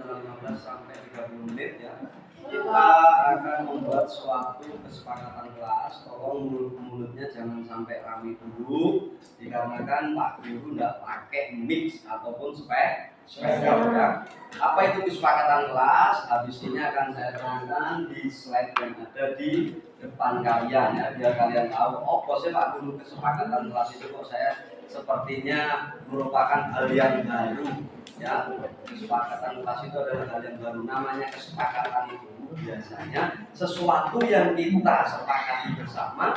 antara 15 sampai 30 menit ya. Kita akan membuat suatu kesepakatan kelas. Tolong mulutnya jangan sampai rame dulu, dikarenakan Pak Guru tidak pakai mix ataupun spesial ya. Apa itu kesepakatan kelas? Habis ini akan saya terangkan di slide yang ada di depan kalian ya, biar kalian tahu. Oh, sih Pak Guru, kesepakatan kelas itu kok saya sepertinya merupakan hal yang baru ya. Kesepakatan kelas itu adalah hal yang baru. Namanya kesepakatan itu biasanya sesuatu yang kita sepakati bersama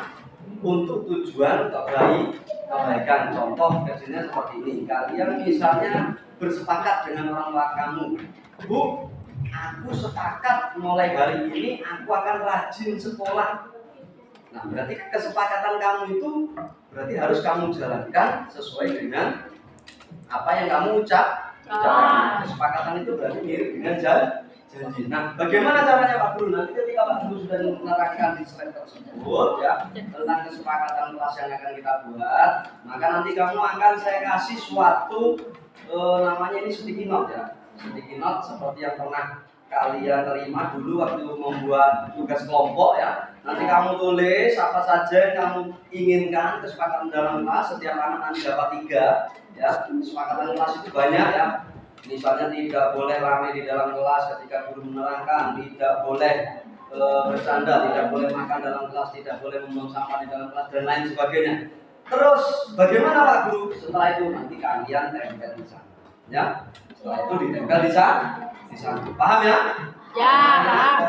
untuk tujuan kebaikan. Contoh kecilnya seperti ini. Kalian misalnya bersepakat dengan orang tua kamu, Bu, aku sepakat mulai hari ini aku akan rajin sekolah. Nah, berarti kesepakatan kamu itu berarti harus kamu jalankan sesuai dengan apa yang kamu ucapkan. Kesepakatan itu berarti mirip dengan janji. Nah, bagaimana caranya Pak Guru? Nanti ketika Pak Guru sudah menerangkan di slide tersebut ya tentang kesepakatan kelas yang akan kita buat, maka nanti kamu akan saya kasih suatu namanya ini sticky note ya. Sticky note seperti yang pernah kalian terima dulu waktu membuat tugas kelompok ya. Nanti kamu tulis apa saja yang kamu inginkan kesepakatan dalam kelas. Setiap anak nanti dapat 3 ya. Kesepakatan kelas itu banyak ya. Misalnya tidak boleh ramai di dalam kelas ketika guru menerangkan, tidak boleh bercanda, tidak boleh makan dalam kelas, tidak boleh membuang sampah di dalam kelas dan lain sebagainya. Terus bagaimana Pak Guru? Setelah itu nanti kalian tempel di sana, ya. Setelah itu ditempel di sana. Paham ya? Ya.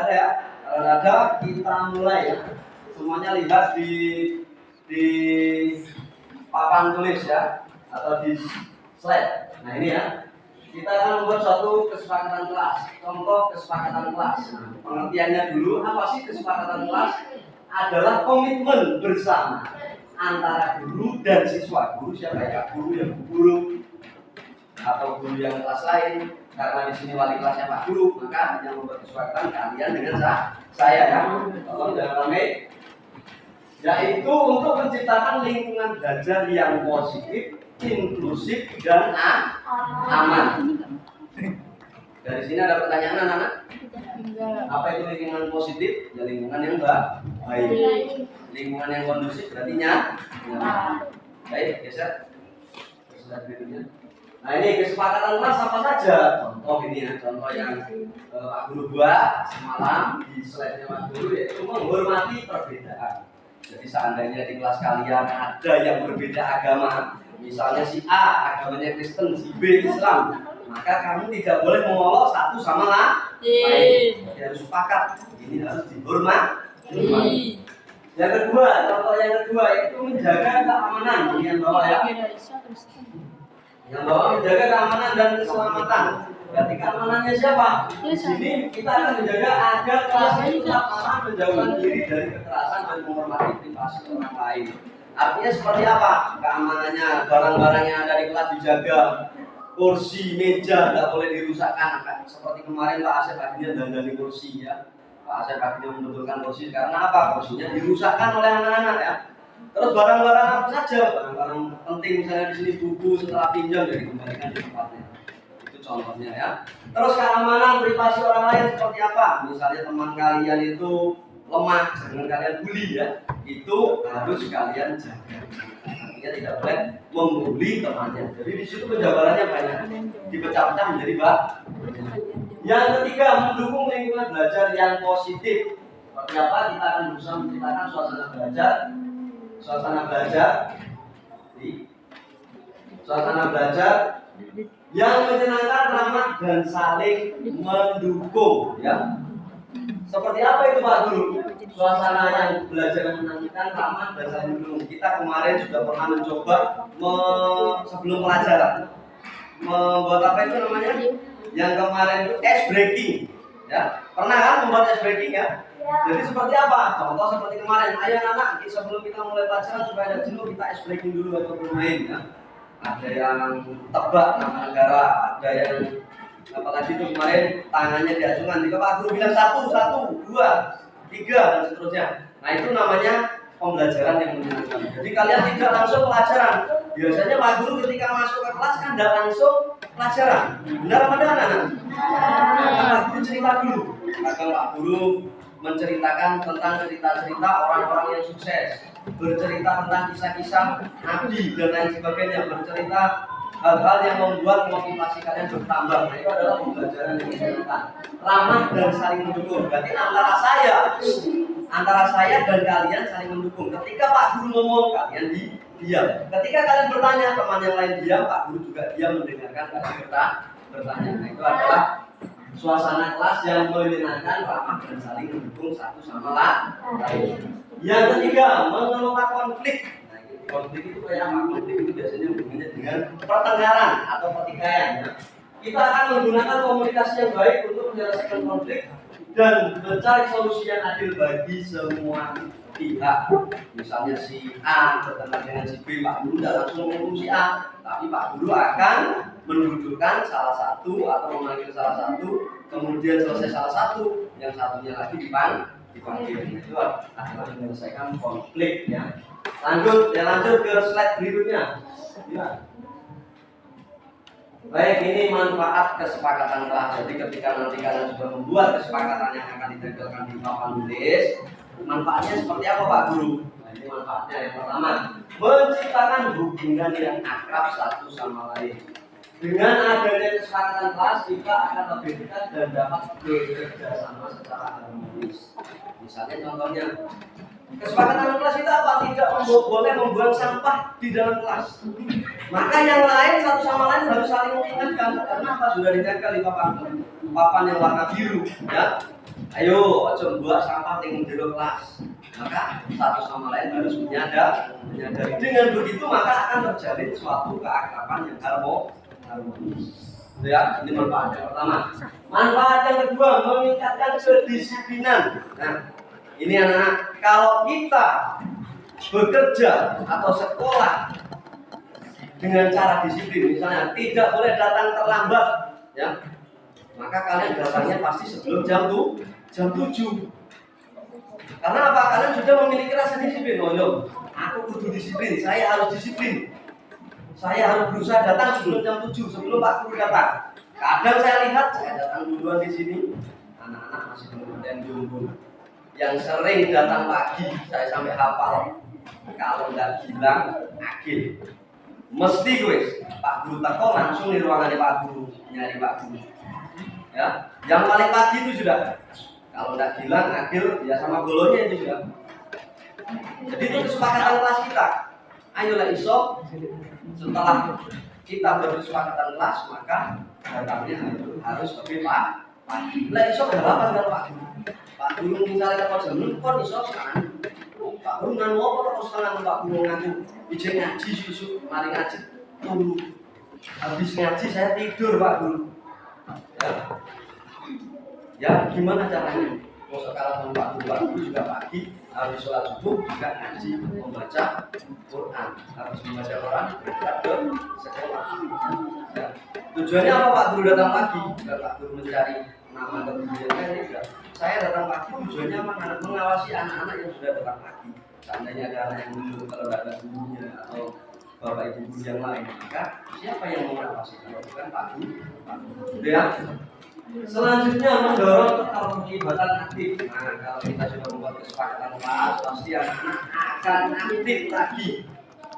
Ya. Kalau ada kita mulai ya. Semuanya lihat di papan tulis ya atau di slide. Nah ini ya. Kita akan membuat suatu kesepakatan kelas. Contoh kesepakatan kelas. Nah, pengertiannya dulu, apa sih kesepakatan kelas? Adalah komitmen bersama antara guru dan siswa. Guru siapa ya? Guru yang guru atau guru yang kelas lain. Karena di sini wali kelasnya Pak Guru, maka yang membuat kesepakatan kalian dengan saya ya. Tolong jangan ramai. Yaitu untuk menciptakan lingkungan belajar yang positif, inklusif dan aman. Dari sini ada pertanyaan anak-anak? Apa itu lingkungan positif? Ya lingkungan yang baik. Lingkungan yang kondusif berarti nyaman. Baik, geser. Nah ini kesepakatan kelas apa saja? Contoh ini ya, contoh yang Pak Guru buat semalam di slide-nya Pak Guru yaitu menghormati perbedaan. Jadi seandainya di kelas kalian ada yang berbeda agama, misalnya si A agamanya Kristen, si B Islam, maka kamu tidak boleh mengolok satu sama lain. Jadi harus sepakat, ini harus dihormati. Yang kedua, contoh yang kedua itu menjaga keamanan. Ini yang bawah ya. Yang bawah menjaga keamanan dan keselamatan. Berarti keamanannya siapa? Di sini kita akan menjaga agar kelas ini tetap aman, menjauhkan diri dari kekerasan dan menghormati privasi orang lain. Artinya seperti apa? Keamanannya, barang-barang yang ada di kelas dijaga, kursi, meja tidak boleh dirusakkan. Seperti kemarin Pak Asep akhirnya dandani kursi ya. Pak Asep akhirnya membetulkan kursi karena apa? Kursinya dirusakkan oleh anak-anak ya. Terus barang-barang apa saja? Barang-barang penting misalnya di sini buku setelah pinjam jadi dikembalikan di tempatnya. Itu contohnya ya. Terus keamanan privasi orang lain seperti apa? Misalnya teman kalian itu lemah, jangan kalian bully ya. Itu harus kalian jaga. Artinya tidak boleh membuli temannya. Jadi di situ penjabarannya banyak. Dipecah-pecah menjadi Yang ketiga, mendukung lingkungan belajar yang positif. Seperti apa? Kita akan berusaha menciptakan suasana belajar yang menyenangkan, ramah dan saling mendukung ya. Seperti apa itu Pak Guru? Suasana yang belajar yang menyenangkan, ramah dan saling mendukung. Kita kemarin juga pernah mencoba sebelum pelajaran membuat apa itu namanya? Yang kemarin itu ice breaking ya. Pernah kan membuat ice breaking ya? Jadi seperti apa? Contoh seperti kemarin, ayo anak, sebelum kita mulai pelajaran supaya ada jenuh kita ice breaking dulu atau bermain ya. Ada yang tebak nama negara, ada yang apalagi itu kemarin tangannya diacungkan. Jika Pak Guru bilang 1, 2, 3 dan seterusnya. Nah itu namanya pembelajaran yang menyenangkan. Jadi kalian tidak langsung pelajaran. Biasanya Pak Guru ketika masuk ke kelas kan tidak langsung pelajaran. Benar apa tidak anak-anak? Pak Guru cerita dulu. Kadang Pak Guru menceritakan tentang cerita-cerita orang-orang yang sukses, bercerita tentang kisah-kisah Nabi dan lain sebagainya, bercerita hal-hal yang membuat motivasi kalian bertambah. Nah, itu adalah pembelajaran yang menyenangkan, ramah dan saling mendukung. Berarti antara saya dan kalian saling mendukung. Ketika Pak Guru ngomong, kalian diam. Ketika kalian bertanya, teman yang lain diam, Pak Guru juga diam mendengarkan kalian bertanya. Nah, itu adalah suasana kelas yang menyenangkan, ramah dan saling mendukung satu sama lain. Yang ketiga, mengelola konflik. Nah, konflik itu kayak apa? Konflik itu biasanya hubungannya dengan pertengkaran atau pertikaian. Ya. Kita akan menggunakan komunikasi yang baik untuk menyelesaikan konflik dan mencari solusi yang adil bagi semua pihak. Misalnya si A bertengkar dengan si B, Pak Guru tidak langsung menghukum si A, tapi Pak Guru akan mendudukkan salah satu atau memanggil salah satu, kemudian selesai salah satu, yang satunya lagi dipanggil. Itu adalah menyelesaikan konflik. Ya. Lanjut ke slide berikutnya. Ya. Baik, ini manfaat kesepakatan kelas. Jadi ketika nanti kalian sudah membuat kesepakatan yang akan ditempelkan di papan tulis, manfaatnya seperti apa Pak Guru? Nah, ini manfaatnya yang pertama, menciptakan hubungan yang akrab satu sama lain. Dengan adanya kesepakatan kelas, kita akan lebih dekat dan dapat bekerja sama secara harmonis. Misalnya contohnya, kesepakatan kelas itu apa? Tidak boleh membuang sampah di dalam kelas. Maka yang lain satu sama lain harus saling mengingatkan. Karena apa? Sudah ditempel di papan yang warna biru. Ya, ayo, coba buat sampah di jero kelas. Maka satu sama lain harus menyadari. Dengan begitu maka akan terjalin suatu keakraban yang harmonis. Ya, ini manfaat yang pertama. Manfaat yang kedua, meningkatkan kedisiplinan. Nah, ini anak-anak, kalau kita bekerja atau sekolah dengan cara disiplin, misalnya tidak boleh datang terlambat, ya, maka kalian datangnya pasti sebelum jam 7. Karena apa? Kalian sudah memiliki rasa disiplin. Oh yo, aku kudu disiplin, saya harus disiplin. Saya harus berusaha datang sebelum jam 7, sebelum Pak Guru datang. Kadang saya lihat, saya datang duluan di sini, anak-anak masih kemudian jumbo. Yang sering datang pagi, saya sampai hafal. Kalau nggak bilang, agil. Mesti guys, Pak Guru teko langsung di ruangannya Pak Guru, nyari Pak Guru. Ya, yang paling pagi itu sudah. Kalau nggak bilang, agil, ya sama golonya itu sudah. Jadi itu kesepakatan kelas kita. Ayolah iso, setelah kita berkesepakatan kelas, maka datangnya harus lebih pagi. Lah iso berapa kalau Pak Guru? Pak Guru misalnya kalau jam 6 kok iso sekarang. Pak Guru nganu apa terus sekarang Pak Guru nganu izin ngaji susu, mari ngaji. Tunggu. Habis ngaji saya tidur Pak Guru. Ya gimana caranya? Mau sekarang Pak Guru juga pagi, habis sholat subuh juga ngaji, membaca Quran, habis membaca Quran berangkat ke sekolah. Ya. Tujuannya apa Pak Guru datang pagi? Biar Pak Guru mencari nama kemudian juga. Saya datang pagi tujuannya mengawasi anak-anak yang sudah datang pagi. Seandainya ada anak yang belum, kalau tidak ada gurunya atau bapak ibu guru yang lain, maka siapa yang mengawasi? Kalau bukan Pak Guru. Ya. Selanjutnya mendorong keterlibatan aktif. Nah, kalau kita sudah membuat kesepakatan kelas, pasti anak-anak akan aktif lagi.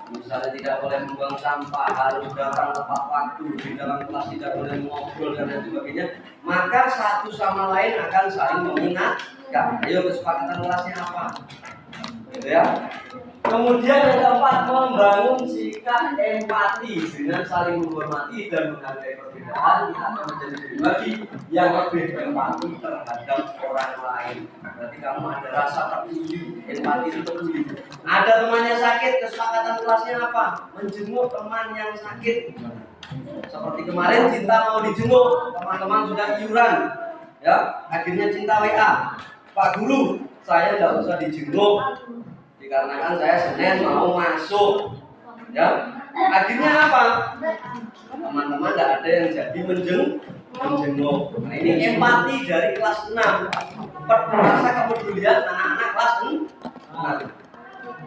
Misalnya tidak boleh membuang sampah, harus datang tepat waktu, di dalam kelas tidak boleh ngobrol dan lain sebagainya, maka satu sama lain akan saling mengingatkan. Ayo kesepakatan kelasnya apa? Gitu ya. Kemudian yang keempat, membangun sikap empati dengan saling menghormati dan menghargai perbedaan. Kita akan menjadi pribadi yang lebih empati terhadap orang lain. Berarti kamu ada rasa peduli, empati itu peduli. Ada temannya sakit, kesepakatan kelasnya apa? Menjenguk teman yang sakit. Seperti kemarin Cinta mau dijenguk, teman-teman sudah iuran, ya. Akhirnya Cinta WA, Pak Guru, saya tidak usah dijenguk. Dikarenakan saya Senin mau masuk, ya. Akhirnya apa? Teman-teman tidak ada yang jadi menjenguk. Nah, ini empati dari kelas 6. Rasa kepedulian anak-anak kelas 6.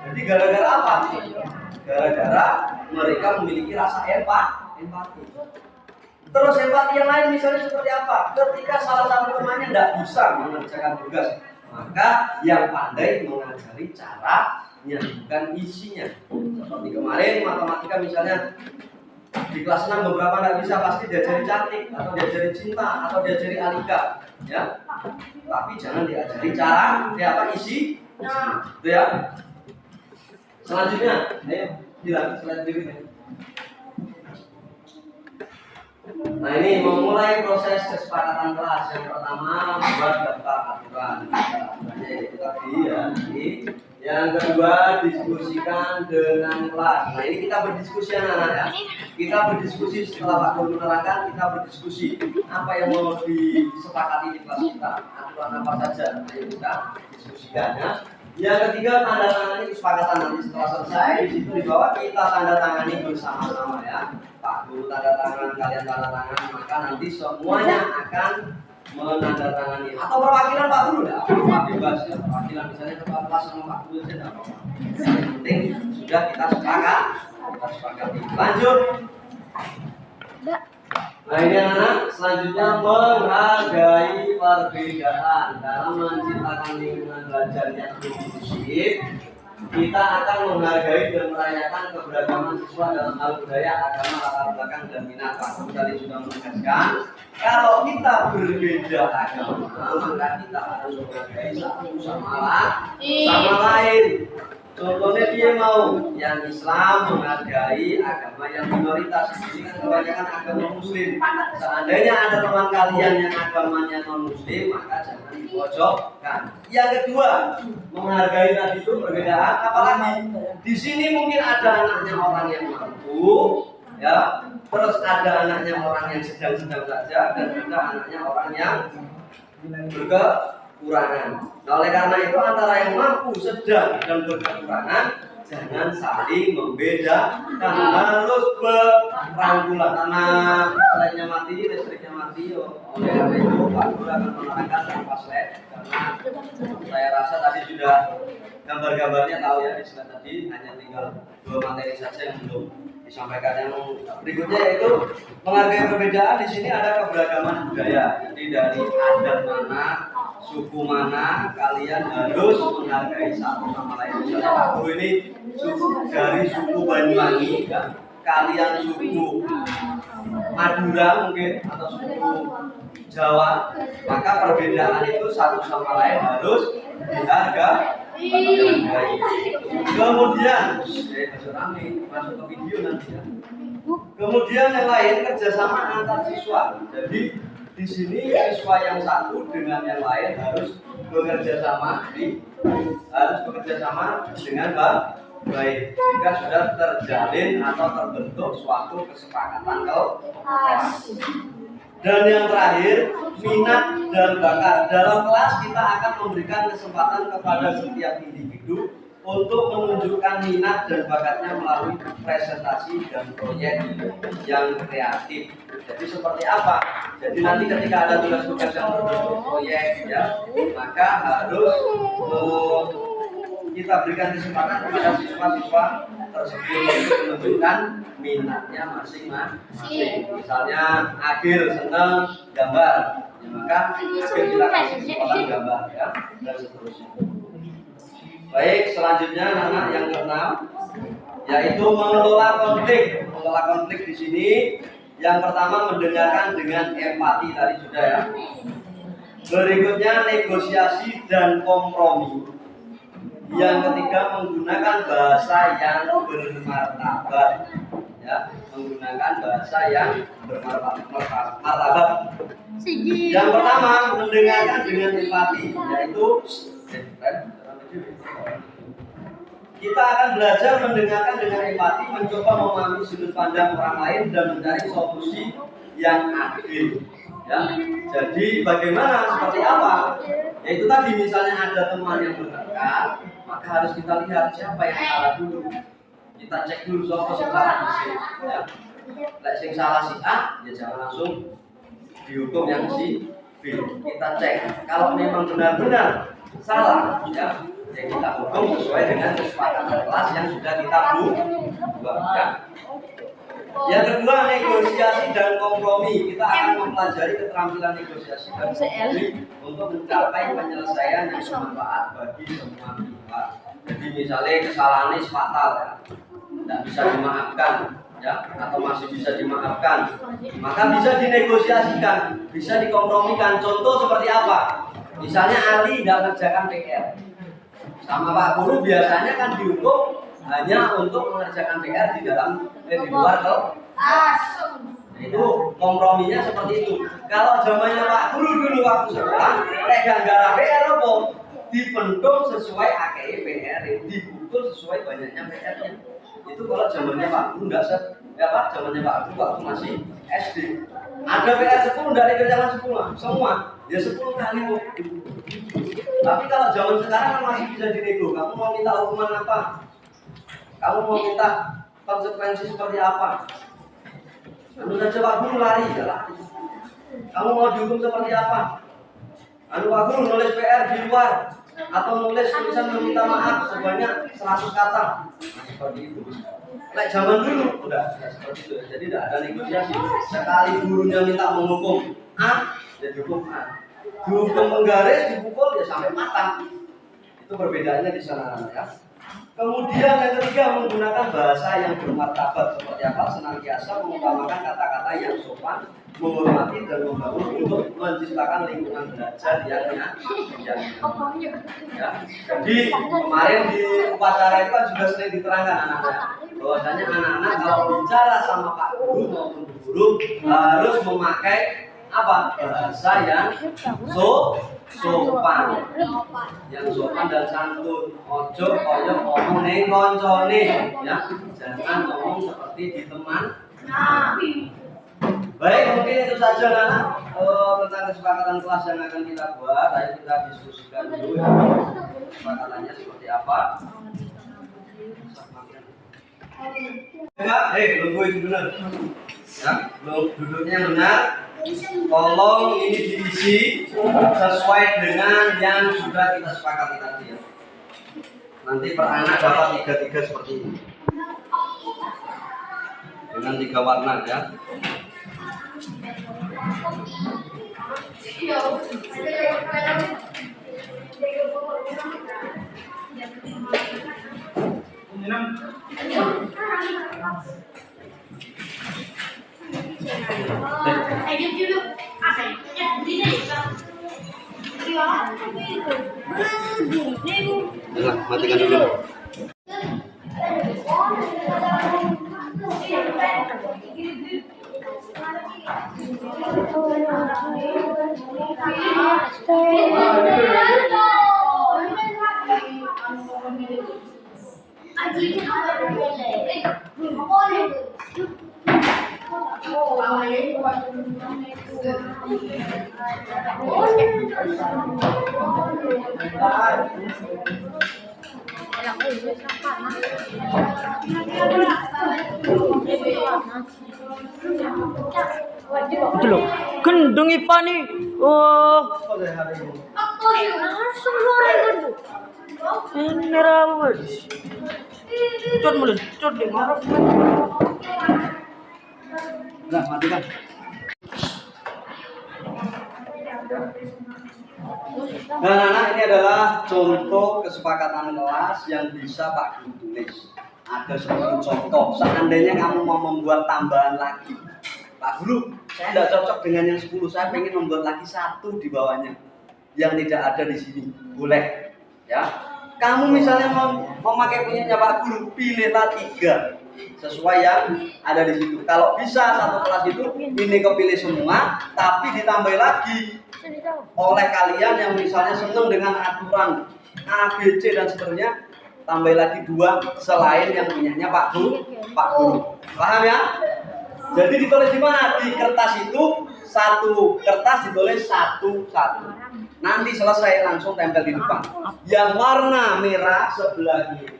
Jadi gara-gara apa? Gara-gara mereka memiliki rasa empati. Terus empati yang lain misalnya seperti apa? Ketika salah satu temannya tidak bisa mengerjakan tugas, maka yang pandai mengajari caranya, bukan isinya. Seperti kemarin matematika misalnya di kelas 6 beberapa tidak bisa, pasti diajari cantik atau diajari cinta atau diajari alika, ya. Tapi jangan diajari cara, isi, itu ya. Selanjutnya, ayo bilang slide berikutnya. Nah, ini memulai proses kesepakatan kelas. Yang pertama membuat daftar aturan. Aturannya itu tadi ya. Yang kedua diskusikan dengan kelas. Nah, ini kita berdiskusi anak-anak ya. Kita berdiskusi setelah Pak Guru menerangkan, kita berdiskusi apa yang mau disepakati di kelas kita. Aturan apa saja, ayo kita diskusikan ya. Yang ketiga tanda tangani kesepakatan. Nanti setelah selesai di situ di bawah kita tanda tangani bersama-sama ya. Pak Guru tanda tangan, kalian tanda tangan, maka nanti semuanya akan menandatangani. Atau perwakilan Pak Guru enggak apa-apa, bebas ya. Perwakilan misalnya ketua kelas sama Pak Guru saja enggak apa-apa. Yang penting sudah kita sepakat. Lanjut. Nah, ini anak-anak, selanjutnya menghargai perbedaan. Dalam menciptakan lingkungan belajar yang inklusif, kita akan menghargai dan merayakan keberagaman siswa dalam hal budaya, agama, latar belakang, dan minat. Pak Guru tadi sudah menegaskan, kalau kita berbeda agama, maka kita harus menghargai satu sama lain. Contohnya dia mau yang Islam menghargai agama yang minoritas. Ini kan kebanyakan agama Muslim. Seandainya ada teman kalian yang agamanya non Muslim, maka jangan dipojokkan. Yang kedua, menghargai tadi itu perbedaan. Apalagi di sini mungkin ada anaknya orang yang mampu, ya. Terus ada anaknya orang yang sedang-sedang saja, dan ada anaknya orang yang berkekurangan. Nah, oleh karena itu antara yang mampu, sedang, dan berkekurangan jangan saling membedakan, harus berangkulan. Karena listriknya mati, oleh karena itu Pak Guru akan menerangkan tanpa slide, karena saya rasa tadi sudah gambar-gambarnya tahu ya di slide tadi, hanya tinggal 2 materi saja yang belum disampaikan. Yang berikutnya yaitu menghargai perbedaan. Di sini ada keberagaman budaya. Jadi dari adat mana, suku mana, kalian harus menghargai satu sama lain. Misalnya Pak Guru ini dari suku Banyuwangi, ya. Kalian suku Madura mungkin atau suku Jawa, maka perbedaan itu satu sama lain harus dihargai. Kemudian, masuk ke video nanti ya. Kemudian yang lain kerjasama antar siswa. Jadi di sini siswa yang satu dengan yang lain harus bekerja sama dengan baik jika sudah terjalin atau terbentuk suatu kesepakatan kelas. Dan yang terakhir, minat dan bakat. Dalam kelas kita akan memberikan kesempatan kepada setiap individu untuk menunjukkan minat dan bakatnya melalui presentasi dan proyek yang kreatif. Jadi seperti apa? Jadi nanti ketika ada tugas-tugas yang berbentuk proyek ya, maka harus kita berikan kesempatan kepada siswa-siswa tersebut untuk menunjukkan minatnya masing-masing. Misalnya Agil senang gambar, ya maka Agil kita kasih kesempatan gambar ya, dan seterusnya. Baik, selanjutnya anak yang keenam yaitu mengelola konflik. Mengelola konflik di sini yang pertama mendengarkan dengan empati tadi sudah ya. Berikutnya negosiasi dan kompromi. Yang ketiga menggunakan bahasa yang bermartabat, ya, menggunakan bahasa yang bermartabat. Yang pertama mendengarkan dengan empati, yaitu kita akan belajar mendengarkan dengan empati, mencoba memahami sudut pandang orang lain dan mencari solusi yang adil. Ya, jadi bagaimana, seperti apa? Yaitu tadi misalnya ada teman yang bertengkar, maka harus kita lihat siapa yang salah dulu. Kita cek dulu siapa yang salah di sini. Ya. Yang salah si A, ya jangan langsung dihukum yang si B. Kita cek. Kalau memang benar-benar salah, ya Ya kita hukum sesuai dengan kesepakatan kelas yang sudah kita buat. Ya. Yang kedua, negosiasi dan kompromi. Kita akan mempelajari keterampilan negosiasi dan kompromi untuk mencapai penyelesaian yang bermanfaat bagi semua pihak. Jadi misalnya kesalahannya fatal ya, tidak bisa dimaafkan ya, atau masih bisa dimaafkan, maka bisa dinegosiasikan, bisa dikompromikan. Contoh seperti apa? Misalnya Ali tidak mengerjakan PR, sama Pak Guru biasanya kan dihukum hanya untuk mengerjakan PR di luar kelas. Itu komprominya seperti itu. Kalau zamannya Pak Guru dulu waktu sekolah, gara-gara PR apa? Dibentuk sesuai AKI PR, dipukul sesuai banyaknya PR-nya. Itu kalau zamannya Pak Guru enggak zamannya Pak Guru waktu masih SD. Ada PR 10 enggak dikerjakan semua. Ya 10 kali kok. Tapi kalau zaman sekarang kan masih bisa dinego. Kamu mau minta hukuman apa? Kamu mau minta konsekuensi seperti apa? Anu saja Pak Guru lari, ya lari. Kamu mau dihukum seperti apa? Anu Pak Guru nulis PR di luar atau nulis tulisan meminta maaf sebanyak 100 kata. Nah, seperti itu. Nah, zaman dulu udah seperti itu. Jadi tidak ada negosiasi. Sekali gurunya minta menghukum A, ya dihukum A. Dihukum menggaris, dipukul ya sampai mata. Itu perbedaannya di sana ya. Kemudian yang ketiga, menggunakan bahasa yang bermartabat seperti apa? Senantiasa mengutamakan kata-kata yang sopan, menghormati dan membangun untuk menciptakan lingkungan belajar yang ya. Jadi kemarin di upacara itu kan juga sering diterangkan anak-anak bahwasanya anak-anak kalau bicara sama Pak Guru maupun Bu Guru harus memakai apa? Bahasa yang sopan, yang sopan dan santun. Ojo koyo ngomong ning koncone, ya. Jangan ngomong seperti di teman. Baik, mungkin itu saja anak tentang kesepakatan kelas yang akan kita buat. Ayo kita diskusikan dulu ya. Kesepakatannya seperti apa? Enggak, tunggu itu benar. Ya, duduknya benar. Tolong ini diisi sesuai dengan yang sudah kita sepakati tadi ya. Nanti per anak dapat 3 seperti ini dengan 3 warna ya. Matikan dulu. Itu loh, gendeng Ipa nih. Oh, langsung sore kan. Ini rawat. Cut mulai, cut deh marah. Nah, matikan. Nah, anak ini adalah contoh kesepakatan kelas yang bisa Pak Guru tulis. Ada 10 contoh. Seandainya kamu mau membuat tambahan lagi, Pak Guru, saya tidak cocok dengan yang 10. Saya ingin membuat lagi 1 di bawahnya yang tidak ada di sini. Boleh, ya. Kamu misalnya mau memakai punyanya Pak Guru, pilihlah 3 sesuai yang ada di situ. Kalau bisa satu kelas itu ini kepilih semua, tapi ditambah lagi oleh kalian yang misalnya senang dengan aturan A, B, C dan seterusnya, tambah lagi 2 selain yang punyanya Pak Guru. Paham ya? Jadi ditulis di mana? Di kertas itu 1 kertas ditulis 1-1. Nanti selesai langsung tempel di depan. Yang warna merah sebelah kiri.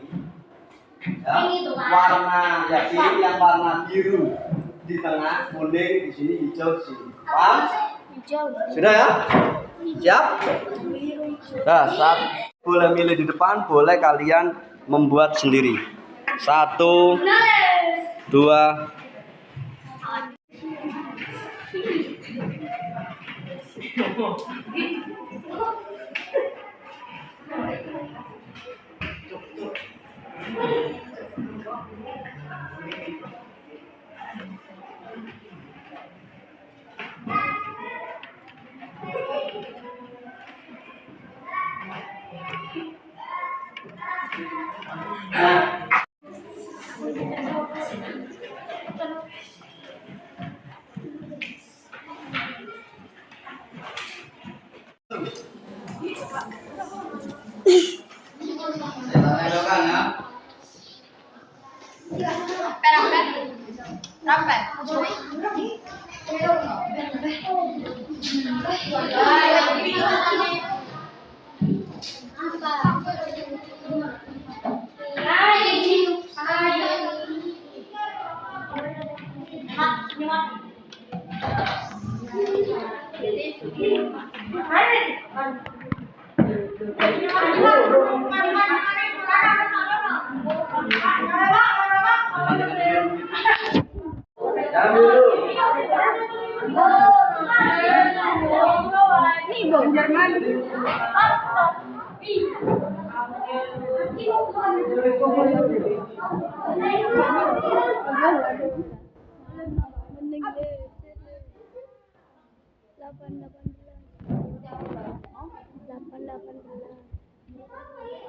Ya, warna ya kiri, yang warna biru di tengah, kuning di sini, hijau di sini. Paham? Sudah ya? Siap? Nah, Boleh milih di depan, boleh kalian membuat sendiri. 1, 2.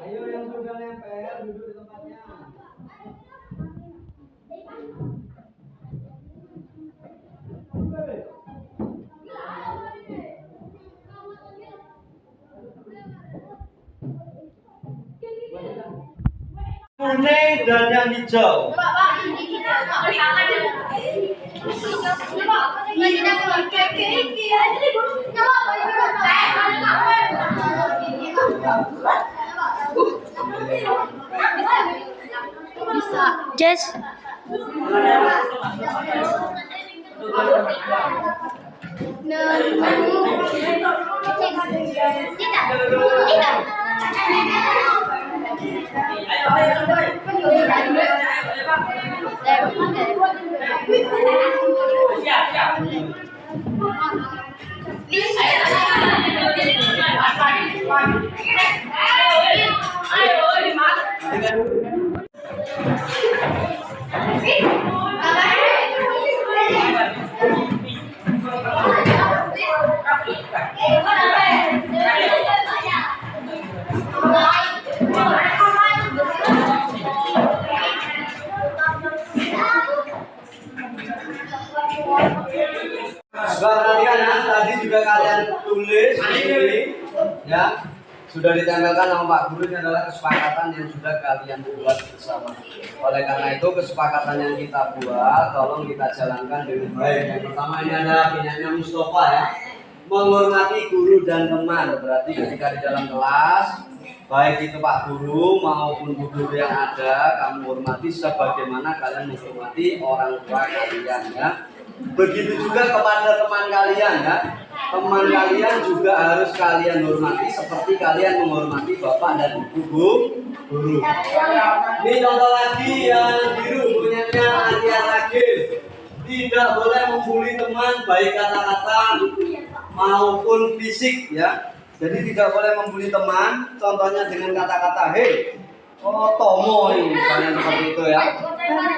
Ayo yang sudah nempel duduk di tempatnya. Kuning dan yang hijau. Jess. Perhatikan ya, tadi juga kalian tulis ini, ya sudah ditempelkan sama Pak Guru. Ini adalah kesepakatan yang sudah kalian buat bersama. Oleh karena itu kesepakatan yang kita buat, tolong kita jalankan dengan baik. Yang pertama ini ada penyanyi Mustafa ya, menghormati guru dan teman. Berarti ketika di dalam kelas, baik itu Pak Guru maupun Bu Guru yang ada, kamu hormati sebagaimana kalian menghormati orang tua kalian ya. Begitu juga kepada teman kalian ya. Teman kalian juga harus kalian hormati seperti kalian menghormati Bapak dan Ibu Guru. Ini contoh lagi yang biru punyanya Alia lagi. Tidak boleh membuli teman baik kata-kata maupun fisik ya. Jadi tidak boleh membuli teman. Contohnya dengan kata-kata hei, oh Tomo ini misalnya seperti itu ya.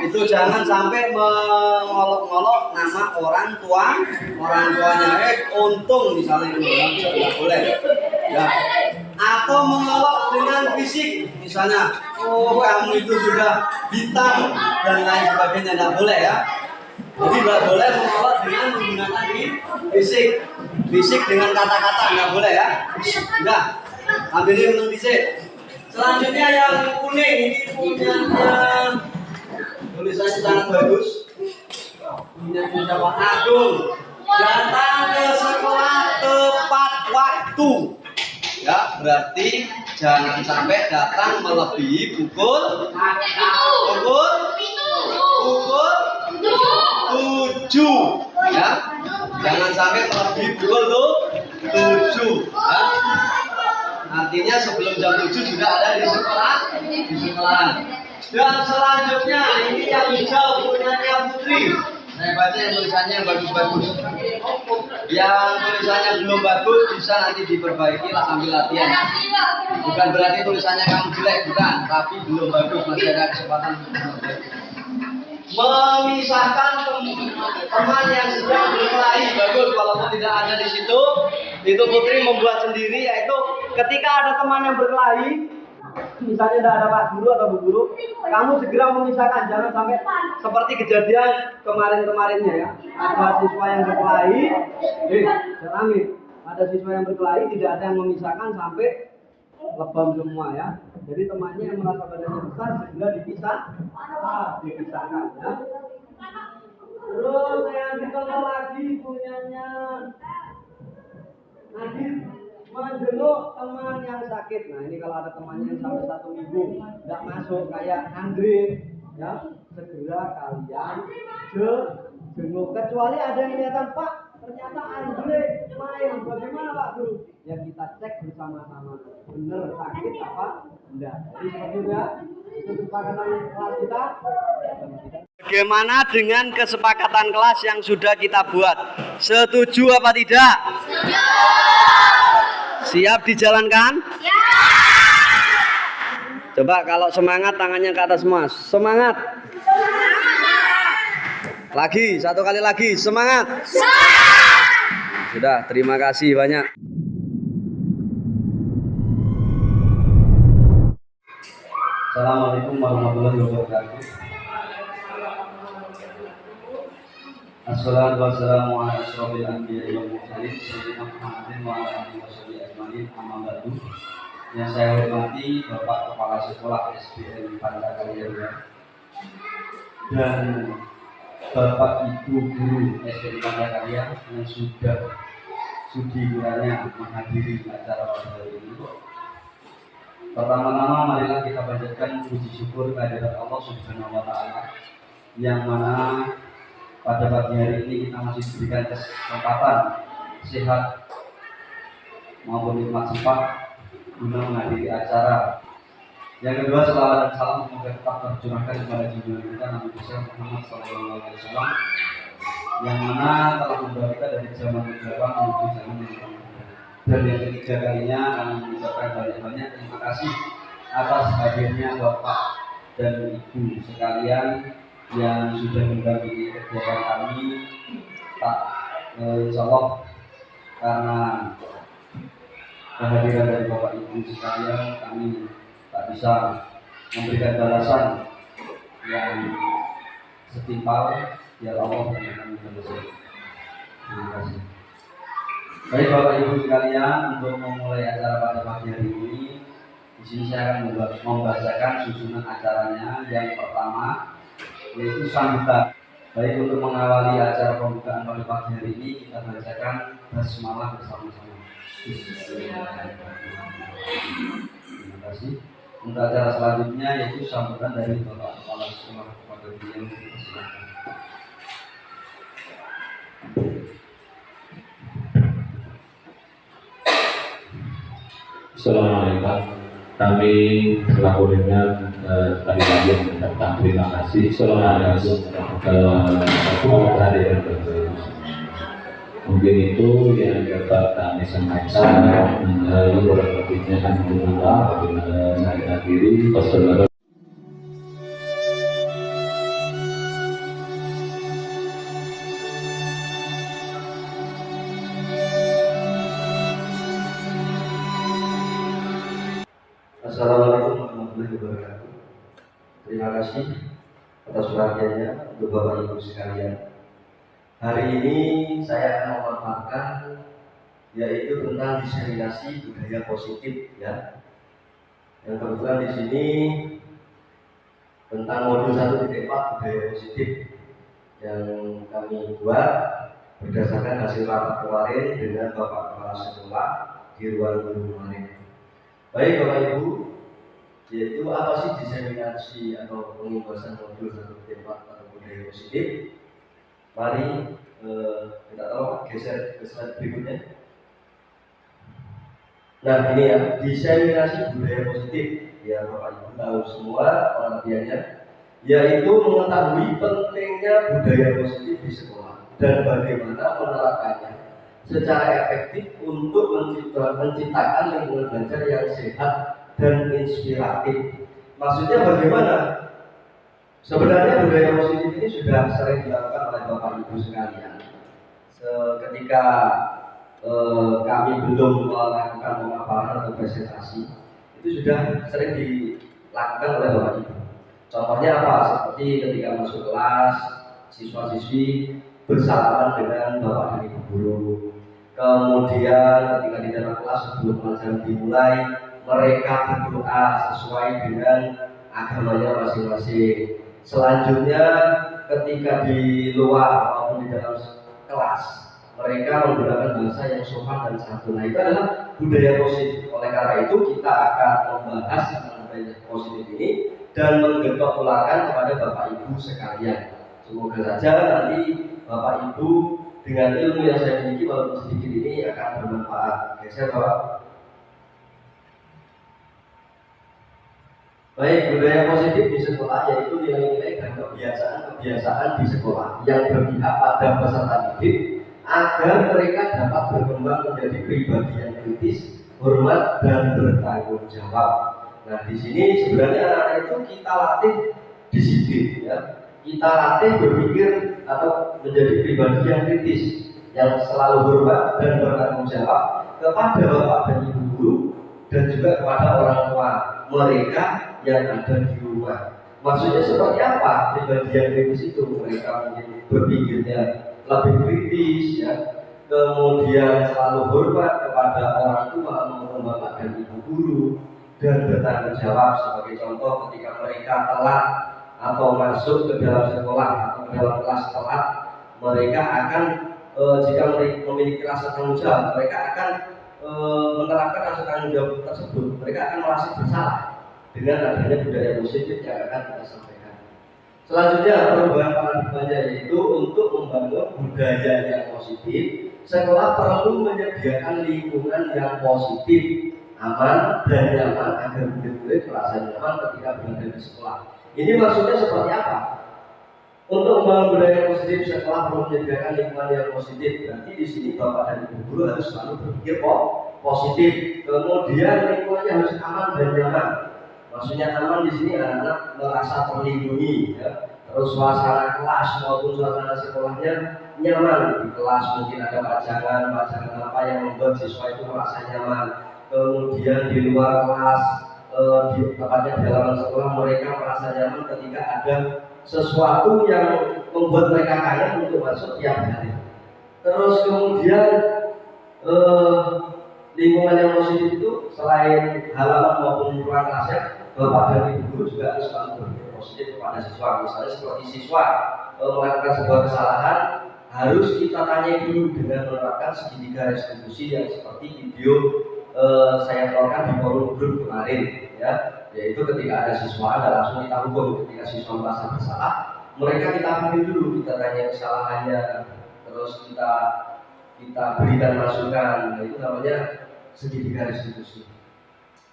Itu jangan sampai mengolok-olok nama orang tuanya. Untung misalnya tidak boleh ya. Atau mengolok dengan fisik, misalnya oh kamu itu sudah hitam dan lain sebagainya, tidak boleh ya. Jadi tidak boleh mengolok dengan menggunakan fisik dengan kata-kata, tidak boleh ya. Nah, ambil ini untuk fisik. Selanjutnya yang kuning, ini punyanya tulisannya sangat bagus. Punyanya Pak Agung. Datang ke sekolah tepat waktu. Ya, berarti jangan sampai datang melebihi pukul 7 ya. Jangan sampai melebihi pukul 7 ya. Artinya sebelum jam 7 sudah ada di sekolah. Dan selanjutnya ini yang hijau punyanya Putri. Saya baca yang tulisannya yang bagus-bagus. Yang tulisannya belum bagus bisa nanti diperbaiki lah sambil latihan. Bukan berarti tulisannya kamu jelek, bukan. Tapi belum bagus, masih ada kesempatan untuk memperbaiki. Memisahkan teman yang sedang berkelahi. Bagus, walaupun tidak ada di situ. Itu Putri membuat sendiri, yaitu ketika ada teman yang berkelahi, misalnya tidak ada Pak Guru atau Bu Guru, kamu segera memisahkan, jangan sampai seperti kejadian kemarin-kemarinnya ya. Ada siswa yang berkelahi, ada siswa yang berkelahi, tidak ada yang memisahkan sampai lebam semua ya. Jadi temannya yang merasa badannya besar segera dipisahkan ya. Terus yang ditonton lagi punyanya Nadif, menjenguk teman yang sakit. Nah ini kalau ada temannya yang sampai 1 minggu nggak masuk kayak Andre ya, segera kalian jenguk. Kecuali ada yang kelihatan, Pak ternyata Andre main, bagaimana Pak Guru? Ya kita cek bersama-sama bener sakit apa enggak. Jadi seperti itu ya, itu kesepakatan kelas kita. Bagaimana dengan kesepakatan kelas yang sudah kita buat? Setuju apa tidak? Siap dijalankan? Ya. Coba kalau semangat tangannya ke atas semua. Semangat. Lagi, satu kali lagi. Semangat. Sudah, terima kasih banyak. Assalamualaikum warahmatullahi wabarakatuh. Assalamualaikum warahmatullahi wabarakatuh. Yang saya hormati Bapak Kepala Sekolah SDN Pancakarya dan Bapak Ibu Guru SDN Pancakarya yang sudah sudi kiranya menghadiri acara pada hari ini. Pertama-tama marilah kita panjatkan puji syukur kehadirat Allah Subhanahu wa Ta'ala, yang mana pada pagi hari ini kita masih diberikan kesempatan sehat maupun nikmat sempat guna menghadiri acara. Yang kedua, selawat dan salam semoga tetap tercurahkan kepada junjungan kita Nabi besar Muhammad SAW, yang mana telah membawa kita dari zaman berjalan menuju zaman yang akan datang. Dan yang ketiga kalinya kami mengucapkan banyak-banyak terima kasih atas hadirnya Bapak dan Ibu sekalian yang sudah mendampingi kegiatan kami. Insya Allah karena kehadiran dari Bapak Ibu sekalian, kami tak bisa memberikan balasan yang setimpal. Biar Allah yang kami balasan. Terima kasih. Baik Bapak Ibu sekalian, untuk memulai acara pada pagi hari ini, di sini saya akan membacakan susunan acaranya. Yang pertama yaitu sambutan. Baik, untuk mengawali acara pembukaan pada pagi hari ini, kita bacakan basmalah bersama-sama. Terima kasih. Untuk acara selanjutnya yaitu sambutan dari Bapak Kepala Sekolah kepada beliau. Silakan. Assalamualaikum. Kami selaku dengan sekali lagi mengucapkan terima kasih. Assalamualaikum warahmatullahi wabarakatuh. Mungkin itu yang dapat kami sampaikan. Kurang lebihnya alhamdulillah. Saya akhiri. Wassalamualaikum. Assalamualaikum warahmatullahi wabarakatuh. Terima kasih atas perhatiannya untuk Bapak Ibu sekalian. Hari ini saya akan memaparkan yaitu tentang diseminasi budaya positif ya. Yang kebetulan di sini tentang modul 1.4 budaya positif yang kami buat berdasarkan hasil rapat kemarin dengan Bapak Kepala Sekolah di ruang guru kemarin. Baik Bapak Ibu, yaitu apa sih diseminasi atau pengimbasan modul 1.4 atau budaya positif? Mari kita tahu geser ke slide berikutnya. Nah ini ya, diseminasi budaya positif ya Bapak Ibu tahu semua pengertiannya, yaitu mengetahui pentingnya budaya positif di sekolah dan bagaimana menerapkannya secara efektif untuk menciptakan lingkungan belajar yang sehat dan inspiratif. Maksudnya bagaimana? Sebenarnya budaya positif ini sudah sering dilakukan oleh Bapak Ibu sekalian. Ketika kami belum melakukan pemaparan atau presentasi, itu sudah sering dilakukan oleh Bapak Ibu. Contohnya apa? Seperti ketika masuk kelas, siswa-siswi bersalaman dengan Bapak dan Ibu guru. Kemudian ketika di dalam kelas sebelum pelajaran dimulai, mereka berdoa sesuai dengan agamanya masing-masing. Selanjutnya ketika di luar maupun di dalam kelas, mereka menggunakan bahasa yang sopan dan santun. Nah, itu adalah budaya positif. Oleh karena itu kita akan membahas tentang budaya positif ini dan menggetok-ulangkan kepada Bapak Ibu sekalian. Semoga saja nanti Bapak Ibu dengan ilmu yang saya miliki walaupun sedikit ini akan bermanfaat. Geser Bapak. Baik, budaya positif di sekolah yaitu nilai-nilai dan kebiasaan-kebiasaan di sekolah yang berpihak pada peserta didik agar mereka dapat berkembang menjadi pribadi yang kritis, hormat dan bertanggung jawab. Nah, di sini sebenarnya anak-anak itu kita latih disiplin, ya. Kita latih berpikir atau menjadi pribadi yang kritis, yang selalu hormat dan bertanggung jawab kepada bapak dan ibu guru dan juga kepada orang tua mereka yang ada di rumah. Maksudnya seperti apa pribadi yang kritis itu? Mereka mungkin berpikirnya lebih kritis, ya. Kemudian selalu hormat kepada orang tua maupun bapak dan ibu guru dan bertanggung jawab. Sebagai contoh, ketika mereka telat atau masuk ke dalam sekolah atau ke dalam kelas telat, mereka akan jika mereka memiliki rasa tanggung jawab, mereka akan menerapkan rasa tanggung jawab tersebut. Mereka akan merasa bersalah dengan adanya budaya positif yang akan kita sampaikan. Selanjutnya, perubahan paradigmanya yaitu untuk membangun budaya yang positif, sekolah perlu menyediakan lingkungan yang positif, aman dan nyaman agar murid-murid merasa nyaman ketika berada di sekolah. Ini maksudnya seperti apa? Untuk membangun budaya yang positif, sekolah perlu menyediakan lingkungan yang positif. Berarti di sini bapak dan ibu guru harus selalu berpikir positif. Kemudian lingkungannya harus aman dan nyaman. Maksudnya aman di sini anak-anak merasa terlindungi, ya. Terus suasana kelas maupun suasana sekolahnya nyaman. Di kelas mungkin ada pajangan apa yang membuat siswa itu merasa nyaman. Kemudian di luar kelas, di tempatnya di halaman sekolah, mereka merasa nyaman ketika ada sesuatu yang membuat mereka kangen untuk masuk tiap hari. Terus kemudian lingkungan yang positif itu selain halaman maupun ruang kelasnya, bapak dan ibu guru juga harus selalu berpikir positif kepada siswa. Misalnya seperti siswa melakukan sebuah kesalahan, harus kita tanya dulu dengan menerapkan segitiga restitusi yang seperti video saya keluarkan di forum grup kemarin, ya. Yaitu ketika ada siswa, ada langsung kita hukum. Ketika siswa merasa bersalah, mereka kita panggil dulu, kita tanya kesalahannya, terus kita berikan masukan. Nah, itu namanya segitiga restitusi.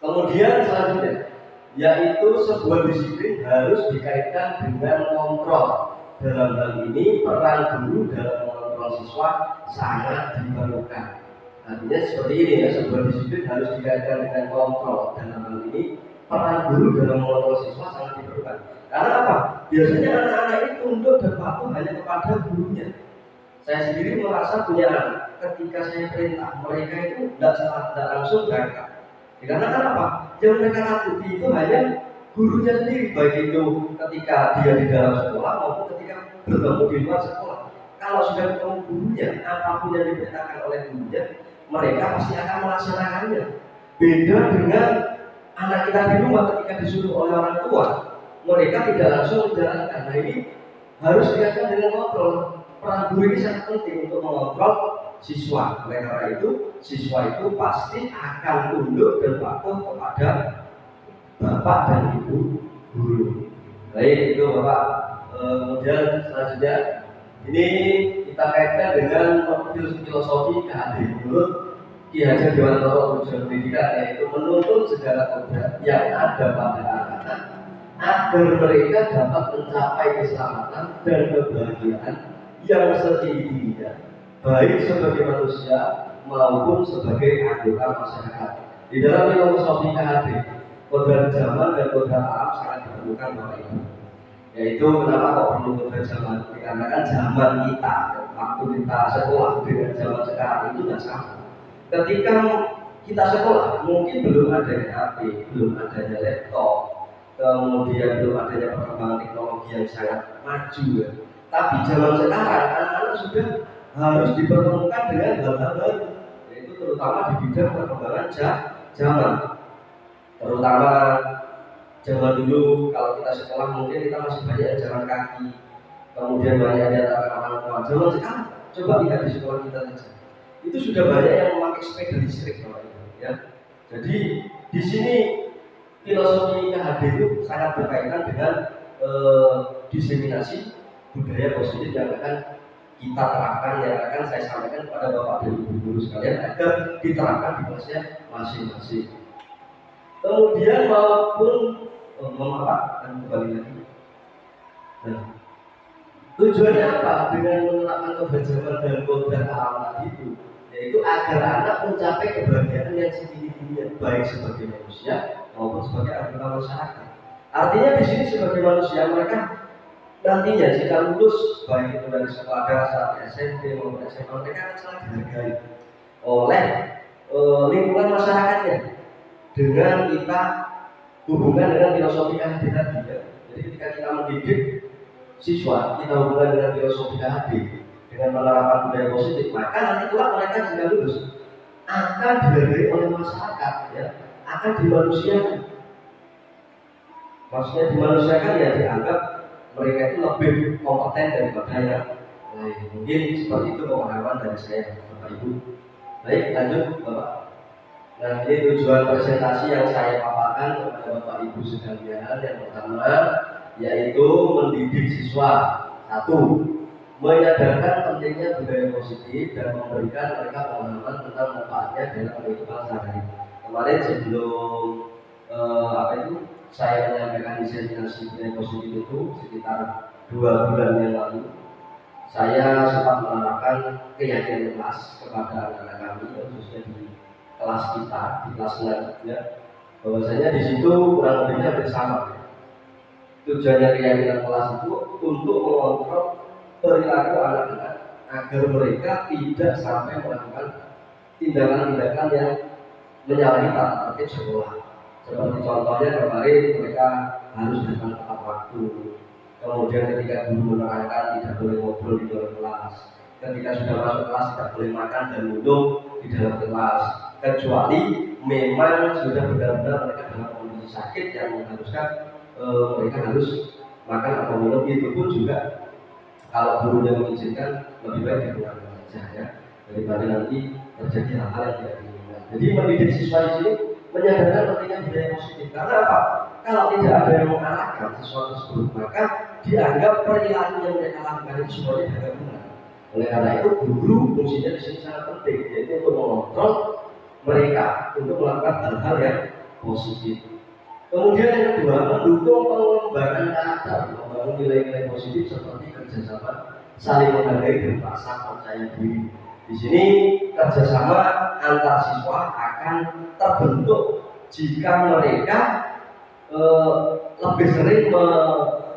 Kemudian selanjutnya, yaitu sebuah disiplin harus dikaitkan dengan kontrol. Dalam hal ini peran guru dalam mengontrol siswa sangat diperlukan. Artinya seperti ini, ya, sebuah disiplin harus dikaitkan dengan kontrol. Dalam hal ini peran guru dalam mengontrol siswa sangat diperlukan. Karena apa? Biasanya anak-anak itu tunduk dan patuh hanya kepada gurunya. Saya sendiri merasa punya anak, ketika saya perintah mereka itu tidak langsung berangkat. Dikarenakan apa? Yang mereka takuti itu hanya gurunya sendiri, baik itu ketika dia di dalam sekolah maupun ketika bertemu di luar sekolah. Kalau sudah ketemu gurunya, apapun yang diperintahkan oleh gurunya, mereka pasti akan melaksanakannya. Beda dengan anak kita di rumah, ketika disuruh oleh orang tua, mereka tidak langsung menjalankan. Nah, ini harus dikaitkan dengan kontrol. Peran guru ini sangat penting untuk mengontrol siswa. Oleh karena itu, siswa itu pasti akan tunduk dan patuh kepada bapak dan ibu guru. Baik, itu bapak. Kemudian selanjutnya, ini kita kaitkan dengan filosofi keadilan menurut Ki Hajar Dewantara tujuan pendidikan yaitu menuntun segala kodrat yang ada pada anak-anak agar mereka dapat mencapai keselamatan dan kebahagiaan yang setinggi-tingginya, baik sebagai manusia maupun sebagai anggota masyarakat. Di dalam filosofi KHD, kodrat zaman dan kodrat alam sangat ditemukan Bapak Ibu. Yaitu kenapa kok perlu kodrat zaman? Dikarenakan zaman kita, waktu kita sekolah dengan zaman sekarang itu tidak sama. Ketika kita sekolah, mungkin belum adanya HP, belum adanya laptop, kemudian belum adanya perkembangan teknologi yang sangat maju ya. Tapi zaman sekarang anak-anak sudah harus dipertemukan dengan hal-hal baru, yaitu terutama di bidang perkembangan zaman. Terutama zaman dulu kalau kita sekolah mungkin kita masih banyak jalan kaki, kemudian banyak yang orang tua. Zaman sekarang coba lihat di sekolah kita saja, itu sudah banyak yang memakai sepeda listrik ya. Jadi di sini filosofi KHD itu sangat berkaitan dengan diseminasi budaya positif yang akan kita terapkan, yang akan saya sampaikan kepada Bapak dan Ibu guru sekalian agar diterapkan di kelasnya masing-masing. Kemudian maupun memanfaatkan kembali lagi. Nah, tujuannya apa dengan menerapkan kodrat zaman dan kodrat alam tadi itu? Yaitu agar anak mencapai kebahagiaan yang setinggi-tingginya, baik sebagai manusia maupun sebagai anggota masyarakat. Artinya di sini sebagai manusia mereka nantinya jika lulus baik itu dari sekolah dasar, SMP maupun SMA, mereka akan sangat dihargai oleh lingkungan masyarakatnya dengan kita hubungan dengan filosofi KHD tadi ya. Jadi ketika kita mendidik siswa, kita hubungan dengan filosofi KHD dengan menerapkan budaya positif, maka nanti kelak mereka jika lulus akan dihargai oleh masyarakat ya, akan dimanusiakan. Maksudnya dimanusiakan ya dianggap mereka itu lebih kompeten daripada yang lain. Mungkin seperti itu pemahaman dari saya Bapak Ibu. Baik, lanjut Bapak. Nah, ini tujuan presentasi yang saya paparkan kepada Bapak Ibu sekalian. Yang pertama yaitu mendidik siswa. Satu, menyadarkan pentingnya budaya positif dan memberikan mereka pemahaman tentang manfaatnya dalam kehidupan sehari-hari. Kemarin sebelum saya menyampaikan diseminasi budaya positif itu sekitar 2 bulan yang lalu, saya sempat menerapkan keyakinan kelas kepada anak-anak kami, khususnya di kelas kita, di kelas selanjutnya, bahwasanya di situ kurang lebihnya bersama. Tujuannya keyakinan kelas itu untuk mengontrol perilaku anak-anak agar mereka tidak sampai melakukan tindakan-tindakan yang menyalahi tata tertib sekolah. Seperti contohnya kemarin mereka harus datang tepat waktu. Kemudian ketika guru menerangkan tidak boleh ngobrol di dalam kelas. Ketika sudah masuk kelas tidak boleh makan dan minum di dalam kelas. Kecuali memang sudah benar-benar mereka dalam kondisi sakit yang mengharuskan mereka harus makan atau minum. Itu pun juga kalau gurunya mengizinkan lebih baik dikurangkan saja ya, daripada nanti terjadi hal-hal yang tidak diinginkan. Jadi mendidik siswa di sini menyadarkan pentingnya budaya positif. Karena apa? Kalau tidak ada yang mengarahkan sesuatu tersebut, maka dianggap perilaku yang mereka lakukan itu semuanya tidak benar. Oleh karena itu guru fungsinya di sini sangat penting, yaitu untuk mengontrol mereka untuk melakukan hal-hal yang positif. Kemudian yang kedua, mendukung pengembangan karakter, membangun nilai-nilai positif seperti kerjasama, saling menghargai dan rasa percaya diri. Di sini kerjasama antar siswa akan terbentuk jika mereka lebih sering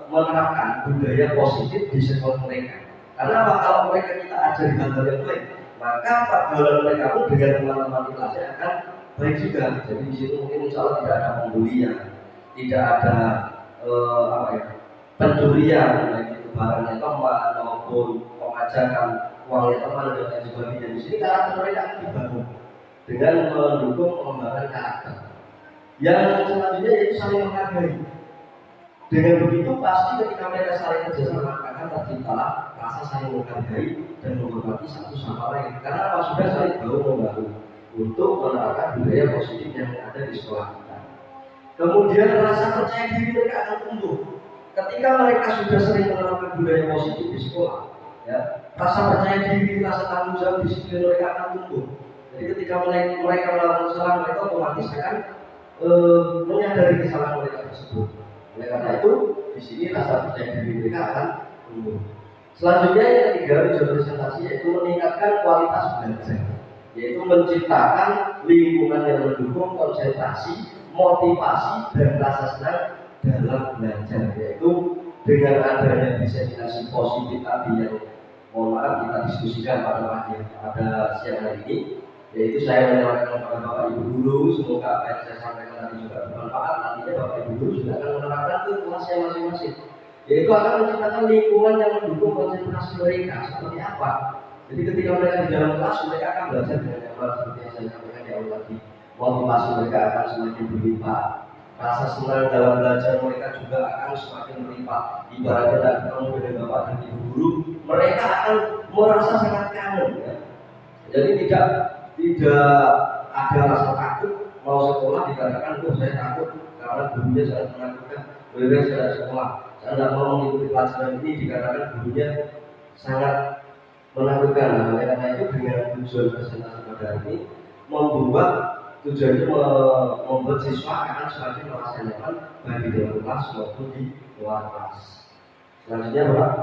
menerapkan budaya positif di sekolah mereka. Karena apa? Kalau mereka kita ajari hal-hal yang baik, maka pergaulan mereka pun dengan teman-teman di kelasnya akan baik juga. Jadi di situ mungkin insya Allah tidak ada pembulian, tidak ada pencurian, baik itu barangnya teman maupun pemajakan uangnya teman dan lain sebagainya. Di sini karakter mereka akan dibangun dengan mendukung pengembangan karakter. Yang selanjutnya yaitu saling menghargai. Dengan begitu pasti ketika mereka saling kerjasama akan terciptalah rasa saling menghargai dan menghormati satu sama lain. Karena apa? Sudah saling bahu membahu untuk menerapkan budaya positif yang ada di sekolah kita. Kemudian rasa percaya diri mereka akan tumbuh. Ketika mereka sudah sering menerapkan budaya positif di sekolah, ya, rasa percaya diri, rasa tanggung jawab disiplin mereka akan tumbuh. Jadi ketika mereka melakukan kesalahan, mereka otomatis akan menyadari kesalahan mereka tersebut. Oleh karena itu, di sini rasa percaya diri mereka akan tumbuh. Selanjutnya yang ketiga, tujuan presentasi yaitu meningkatkan kualitas belajar, yaitu menciptakan lingkungan yang mendukung konsentrasi, motivasi, dan rasa senang dalam belajar, yaitu dengan adanya diseminasi positif tadi yang mohon maaf kita diskusikan pada siang hari ini, yaitu saya menyerahkan kepada Bapak Ibu guru, semoga apa yang saya sampaikan tadi juga bermanfaat. Nantinya Bapak Ibu guru juga akan menerapkan ke kelasnya masing-masing, yaitu akan menciptakan lingkungan yang mendukung konsentrasi mereka. Seperti apa? Jadi ketika mereka di dalam kelas, mereka akan belajar dengan nyaman, seperti yang saya sampaikan di awal tadi. Motivasi mereka akan semakin berlimpah, rasa senang dalam belajar mereka juga akan semakin berlimpah. Ibaratnya tidak ketemu dengan Bapak dan Ibu guru, mereka akan merasa sangat kangen, ya. Jadi tidak ada rasa takut mau sekolah dikatakan, oh saya takut karena gurunya sangat menakutkan, saya tidak sekolah, saya tidak mau mengikuti pelajaran ini dikatakan gurunya sangat menakutkan. Nah, oleh karena itu dengan tujuan presentasi pada hari ini membuat tujuan itu membuat siswa akan semakin merasa nyaman baik di dalam kelas maupun di luar kelas. Selanjutnya Bapak.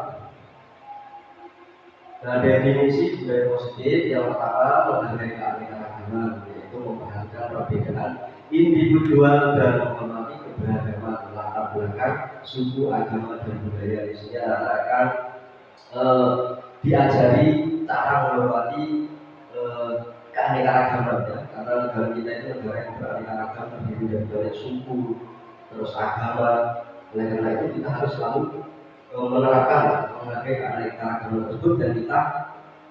Nah, definisi budaya positif yang pertama menghargai keanekaragaman, yaitu memperhatikan perbedaan individual dan menghormati keberagaman latar belakang suku, agama, dan budaya. Di sini akan diajari cara menghormati keanekaragaman, ya. Karena negara kita itu negara yang beraneka terdiri dari banyak suku, terus agama. Oleh karena itu kita harus selalu menerapkan menghargai keanekaragaman tersebut dan kita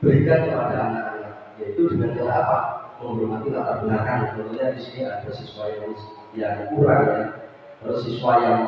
berikan kepada anak-anak, yaitu dengan cara apa? Menghormati latar belakang. Contohnya di sini ada siswa yang kurang, ya, terus siswa yang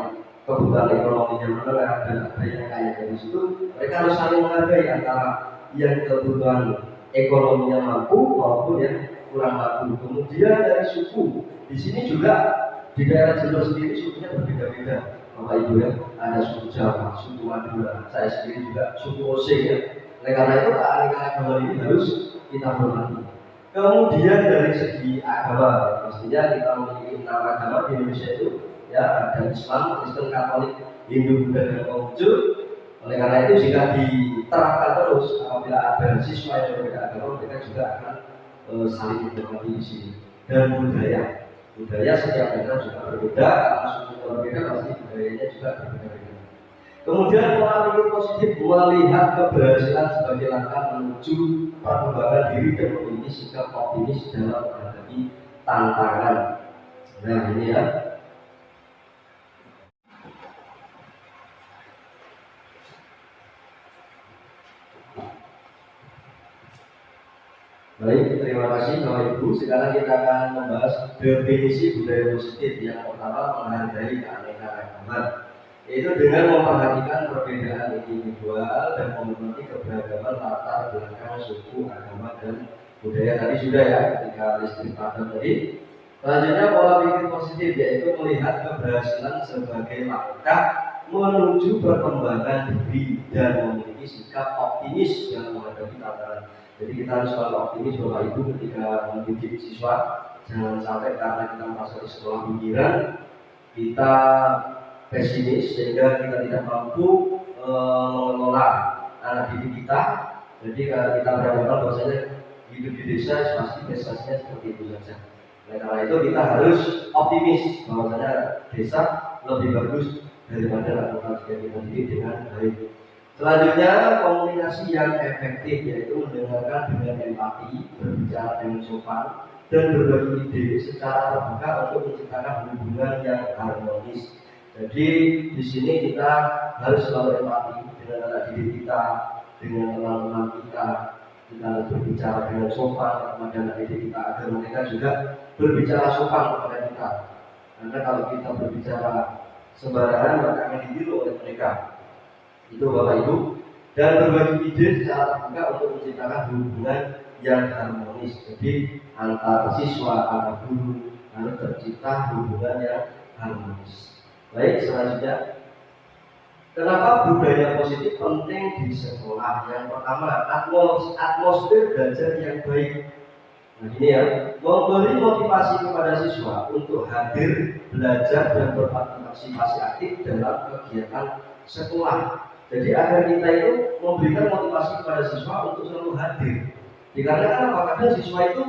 kebutuhan ekonominya menengah dan ada yang kaya. Dari situ mereka harus saling menghargai antara yang kebutuhan ekonominya mampu maupun yang kurang mampu. Kemudian dari suku, di sini juga di daerah Jember sendiri sukunya berbeda-beda. Bapak Ibu, ya, ada suku Jawa, suku Madura, saya sendiri juga suku Osing, ya. Oleh karena itu keanekaragaman ini harus kita hormati. Kemudian dari segi agama, ya, pastinya kita memiliki 6 agama di Indonesia itu, ya, ada Islam, Kristen, Katolik, Hindu, Buddha, dan Konghucu. Oleh karena itu jika diterapkan terus, apabila ada siswa yang berbeda agama, mereka juga akan saling menghormati di sini. Dan budaya setiap daerah juga berbeda, karena suku berbeda pasti budayanya juga berbeda-beda. Kemudian pola pikir positif melihat keberhasilan sebagai langkah menuju perkembangan diri dan memiliki sikap optimis dalam menghadapi tantangan. Nah ini, ya. Baik, terima kasih Bapak Ibu. Sekarang kita akan membahas definisi budaya positif. Yang pertama, menghargai keanekaragaman, yaitu dengan memperhatikan perbedaan individual dan menghormati keberagaman latar belakang suku, agama, dan budaya. Tadi sudah, ya, ketika listrik padam tadi. Selanjutnya pola pikir positif, yaitu melihat keberhasilan sebagai langkah menuju perkembangan diri dan memiliki sikap optimis dalam menghadapi tantangan. Jadi kita harus selalu optimis Bapak Ibu ketika mendidik siswa. Jangan sampai karena kita merasa di sekolah pinggiran kita pesimis sehingga kita tidak mampu mengelola anak didik kita. Jadi kita beranggapan bahwasanya hidup di desa pasti prestasinya seperti itu saja. Oleh karena itu kita harus optimis bahwasanya desa lebih bagus daripada lakukan jika kita didik dengan baik. Selanjutnya komunikasi yang efektif, yaitu mendengarkan dengan empati, berbicara dengan sopan, dan berbagi ide secara terbuka untuk menciptakan hubungan yang harmonis. Jadi di sini kita harus selalu empati dengan anak didik kita, dengan teman-teman kita. Kita harus berbicara dengan sopan kepada anak didik kita agar mereka juga berbicara sopan kepada kita. Karena kalau kita berbicara sembarangan maka akan ditiru oleh mereka. Itu Bapak Ibu. Dan berbagi ide secara terbuka untuk menciptakan hubungan yang harmonis. Jadi antar siswa, antar guru harus tercipta hubungan yang harmonis. Baik, selanjutnya, kenapa budaya positif penting di sekolah? Yang pertama, atmosfer belajar yang baik. Nah ini ya, memberi motivasi kepada siswa untuk hadir, belajar, dan berpartisipasi aktif dalam kegiatan sekolah. Jadi agar kita itu memberikan motivasi kepada siswa untuk selalu hadir. Dikarenakan apa? Kadang siswa itu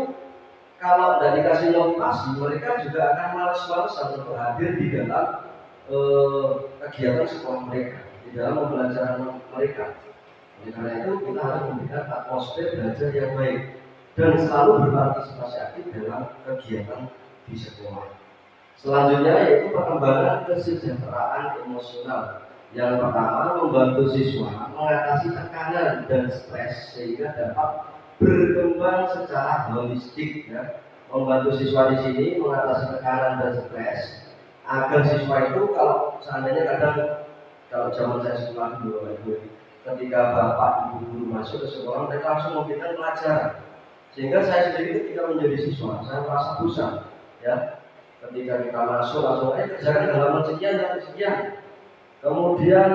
kalau tidak dikasih motivasi, mereka juga akan malas-malasan untuk hadir di dalam kegiatan sekolah mereka, di dalam pembelajaran mereka. Oleh karena itu kita harus memberikan atmosfer belajar yang baik dan selalu berpartisipasi aktif dalam kegiatan di sekolah. Selanjutnya yaitu perkembangan kesejahteraan emosional. Yang pertama, membantu siswa mengatasi tekanan dan stres sehingga dapat berkembang secara holistik. Ya. Membantu siswa di sini mengatasi tekanan dan stres agar siswa itu kalau seandainya kalau zaman saya sekolah dulu, ketika bapak ibu guru masuk ke sekolah mereka langsung memberikan pelajaran. Sehingga saya sendiri ketika menjadi siswa, saya merasa bosan, ya. Ketika kita masuk langsung kerjakan halaman sekian, kemudian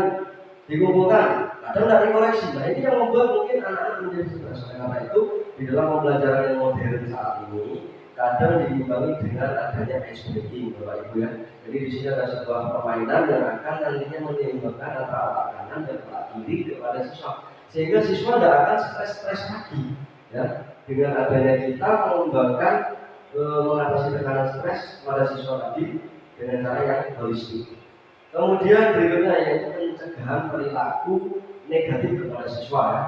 dikumpulkan, kadang tidak dikoreksi. Nah ini yang membuat mungkin anak-anak menjadi stres. Karena itu di dalam pembelajaran yang modern saat ini, kadang diimbangi dengan adanya ice breaking, Bapak Ibu ya. Jadi di sini ada sebuah permainan yang akan nantinya menyeimbangkan antara otak kanan dan otak kiri kepada siswa, sehingga siswa tidak akan stres lagi, ya. Dengan adanya kita mengembangkan mengatasi tekanan stres pada siswa tadi dengan cara yang holistik. Kemudian berikutnya yaitu pencegahan perilaku negatif kepada siswa ya,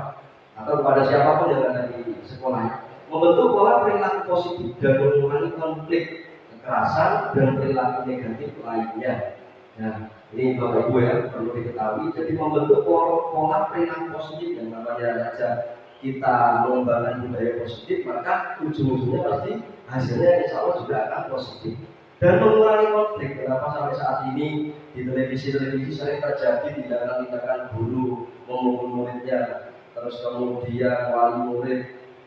atau kepada siapapun yang ada di sekolah. Membentuk pola perilaku positif dan mengurangi konflik, kekerasan dan perilaku negatif lainnya. Nah, ini Bapak Ibu ya perlu diketahui. Jadi membentuk pola perilaku positif yang namanya saja kita mengembangkan budaya positif, maka ujung-ujungnya pasti hasilnya insya Allah juga akan positif. Dan mengurangi konflik. Kenapa sampai saat ini di televisi sering terjadi tindakan-tindakan guru memukul muridnya, terus kemudian wali murid